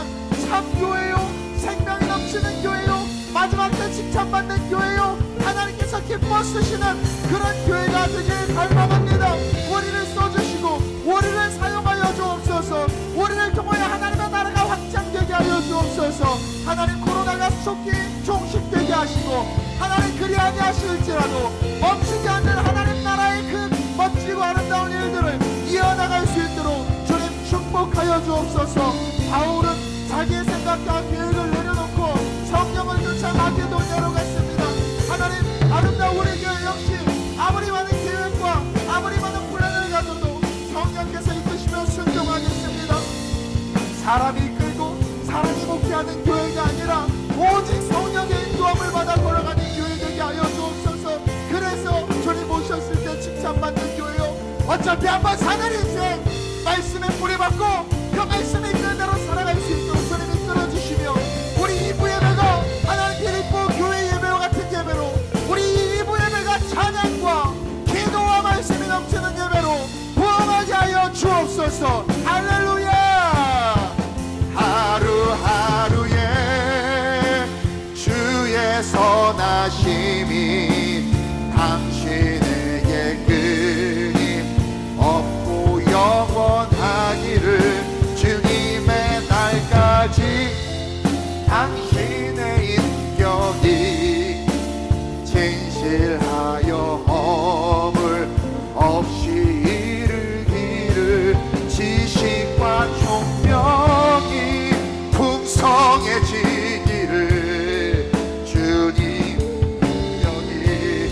참 교회요, 생명이 넘치는 교회요, 마지막 때 칭찬받는 교회요, 하나님께서 기뻐 쓰시는 그런 교회가 되길 갈망합니다. 우리를 써주시고 우리를 사용하여 주옵소서. 우리를 통하여 하나님의 나라가 확장되게 하여 주옵소서. 하나님, 코로나가 속히 종식되게 하시고, 하나님 그리하게 하실지라도 멈추지 않는 하나님 나라의 그 멋지고 아름다운 일들을 이어나갈 수 있도록 주님 축복하여 주옵소서. 바울은 자기의 생각과 계획을 내려놓고 성령을 쫓아 마게도냐로 갔습니다. 하나님, 아름다운 우리 교회 역시 아무리 많은 계획과 아무리 많은 플랜을 가져도 성령께서 이끄시며 순종하겠습니다. 사람이 이끌고 사람이 목회하는 교회가 아니라 오직 성령의 인도함을 받아 걸어가는 교회 되게 하여 주옵소서. 그래서 주님 오셨을 때 칭찬받는 교회요, 어차피 한번 사는 인생 말씀에 뿌리박고 그 말씀에 이끄는 대로 살아갈 수 있도록 주님 이끌어주시며, 우리 2부 예배가 하나님 빌립보 교회 예배와 같은 예배로, 우리 2부 예배가 찬양과 기도와 말씀이 넘치는 예배로 부흥하게 하여 주옵소서. 할렐루야. 하루하루에 주의 선하심이 당신에게 끊임 없고 영원하기를 당신의 인격이 진실하여 허물 없이 이르기를 지식과 총명이 풍성해지기를 주님 여기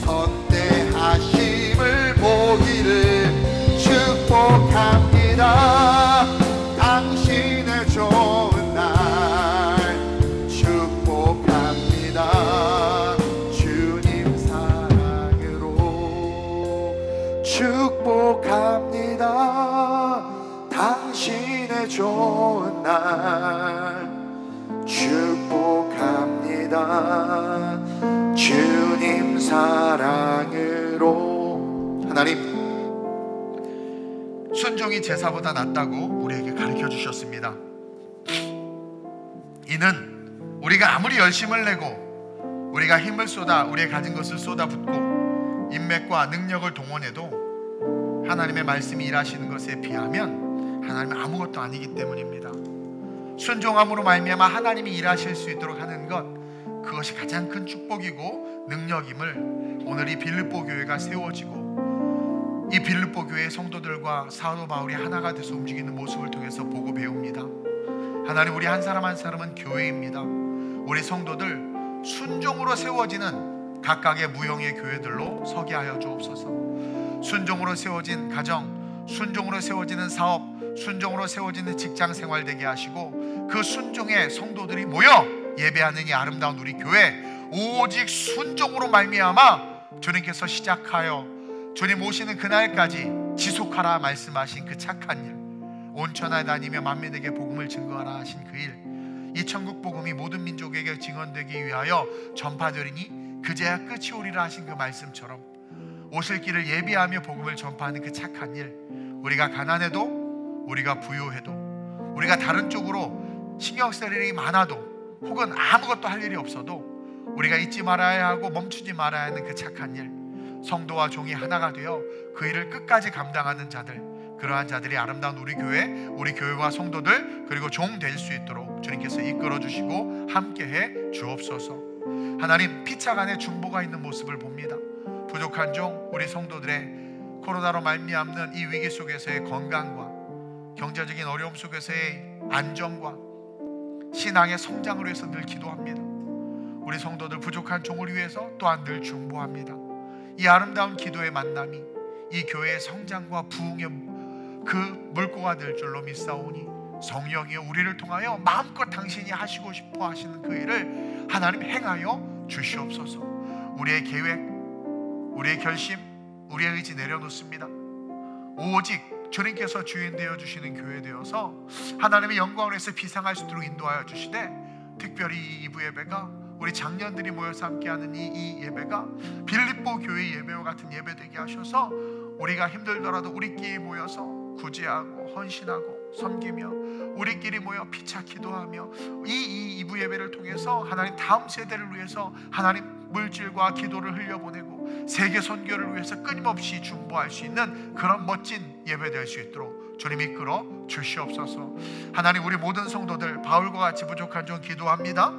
선대하심을 보기를 축복합니다. 당신의 좋은 날 축복합니다. 주님 사랑으로 축복합니다. 당신의 좋은 날 축복합니다. 주님 사랑으로. 하나님, 순종이 제사보다 낫다고 우리에게 가르쳐 주셨습니다. 이는 우리가 아무리 열심을 내고 우리가 힘을 쏟아 우리의 가진 것을 쏟아붓고 인맥과 능력을 동원해도 하나님의 말씀이 일하시는 것에 비하면 하나님은 아무것도 아니기 때문입니다. 순종함으로 말미암아 하나님이 일하실 수 있도록 하는 것, 그것이 가장 큰 축복이고 능력임을 오늘 이 빌립보 교회가 세워지고 이 빌립보 교회의 성도들과 사도 바울이 하나가 돼서 움직이는 모습을 통해서 보고 배웁니다. 하나님, 우리 한 사람 한 사람은 교회입니다. 우리 성도들 순종으로 세워지는 각각의 무형의 교회들로 서게 하여 주옵소서. 순종으로 세워진 가정, 순종으로 세워지는 사업, 순종으로 세워지는 직장 생활 되게 하시고, 그 순종의 성도들이 모여 예배하는 이 아름다운 우리 교회, 오직 순종으로 말미암아 주님께서 시작하여 주님 오시는 그날까지 지속하라 말씀하신 그 착한 일, 온천하에 다니며 만민에게 복음을 증거하라 하신 그 일, 이 천국 복음이 모든 민족에게 증언되기 위하여 전파되리니 그제야 끝이 오리라 하신 그 말씀처럼 오실 길을 예비하며 복음을 전파하는 그 착한 일, 우리가 가난해도 우리가 부유해도 우리가 다른 쪽으로 신경 쓸 일이 많아도 혹은 아무것도 할 일이 없어도 우리가 잊지 말아야 하고 멈추지 말아야 하는 그 착한 일, 성도와 종이 하나가 되어 그 일을 끝까지 감당하는 자들, 그러한 자들이 아름다운 우리 교회와 성도들 그리고 종 될 수 있도록 주님께서 이끌어 주시고 함께해 주옵소서. 하나님, 피차간에 중보가 있는 모습을 봅니다. 부족한 종 우리 성도들의 코로나로 말미암는 이 위기 속에서의 건강과 경제적인 어려움 속에서의 안정과 신앙의 성장을 위해서 늘 기도합니다. 우리 성도들 부족한 종을 위해서 또한 늘 중보합니다. 이 아름다운 기도의 만남이 이 교회의 성장과 부흥의 그 물꼬가 될 줄로 믿사오니 성령이여 우리를 통하여 마음껏 당신이 하시고 싶어 하시는 그 일을 하나님 행하여 주시옵소서. 우리의 계획, 우리의 결심, 우리의 의지 내려놓습니다. 오직 주님께서 주인 되어 주시는 교회 되어서 하나님의 영광을 위해서 비상할 수 있도록 인도하여 주시되, 특별히 이 2부 예배가 우리 장년들이 모여서 함께하는 이 예배가 빌립보 교회 예배와 같은 예배 되게 하셔서 우리가 힘들더라도 우리끼리 모여서 구제하고 헌신하고 섬기며 우리끼리 모여 피차 기도하며 이 2부 예배를 통해서 하나님 다음 세대를 위해서 하나님 물질과 기도를 흘려보내고 세계 선교를 위해서 끊임없이 중보할 수 있는 그런 멋진 예배 될 수 있도록 주님 이끌어 주시옵소서. 하나님, 우리 모든 성도들 바울과 같이 부족한 종 기도합니다.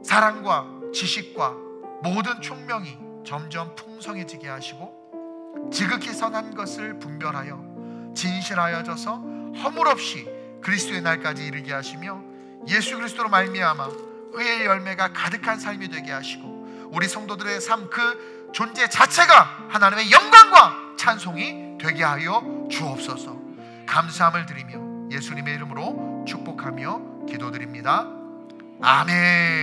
사랑과 지식과 모든 총명이 점점 풍성해지게 하시고 지극히 선한 것을 분별하여 진실하여져서 허물 없이 그리스도의 날까지 이르게 하시며 예수 그리스도로 말미암아 의의 열매가 가득한 삶이 되게 하시고 우리 성도들의 삶 그 존재 자체가 하나님의 영광과 찬송이 되게 하여 주옵소서. 감사함을 드리며 예수님의 이름으로 축복하며 기도드립니다. 아멘.